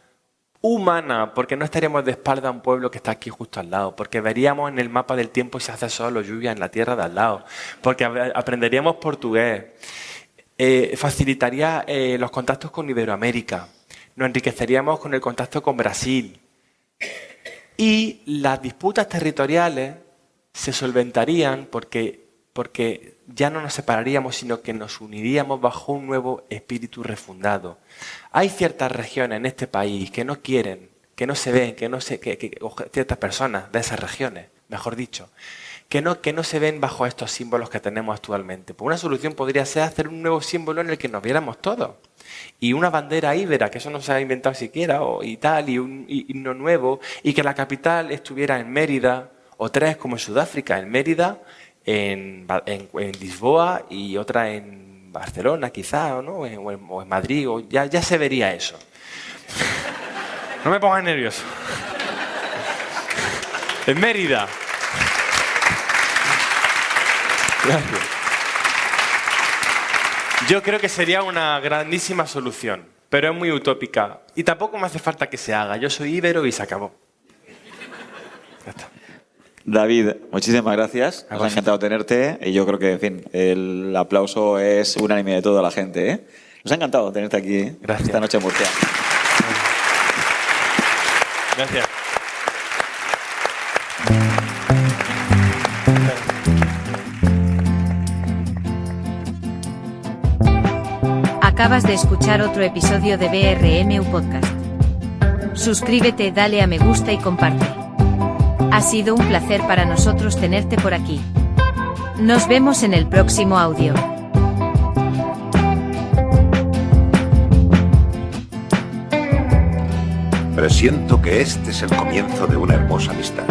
humana, porque no estaríamos de espalda a un pueblo que está aquí justo al lado, porque veríamos en el mapa del tiempo si hace sol o lluvia en la tierra de al lado, porque aprenderíamos portugués, facilitaría los contactos con Iberoamérica, nos enriqueceríamos con el contacto con Brasil y las disputas territoriales se solventarían porque ya no nos separaríamos, sino que nos uniríamos bajo un nuevo espíritu refundado. Hay ciertas regiones en este país que no quieren, que no se ven, o ciertas personas de esas regiones, mejor dicho, que no se ven bajo estos símbolos que tenemos actualmente. Pues una solución podría ser hacer un nuevo símbolo en el que nos viéramos todos. Y una bandera íbera, que eso no se ha inventado siquiera, y tal, y un himno nuevo, y que la capital estuviera en Mérida, o tres como en Sudáfrica, en Mérida, en Lisboa y otra en Barcelona quizá, ¿no? o en Madrid, ya se vería eso. No me pongas nervioso. En Mérida. Gracias. Yo creo que sería una grandísima solución, pero es muy utópica y tampoco me hace falta que se haga. Yo soy íbero y se acabó. Ya está. David, muchísimas gracias. Nos ha encantado tenerte y yo creo que, en fin, el aplauso es unánime de toda la gente, ¿eh? Nos ha encantado tenerte aquí esta noche en Murcia. Gracias. Acabas de escuchar otro episodio de BRMU Podcast. Suscríbete, dale a me gusta y comparte. Ha sido un placer para nosotros tenerte por aquí. Nos vemos en el próximo audio. Presiento que este es el comienzo de una hermosa amistad.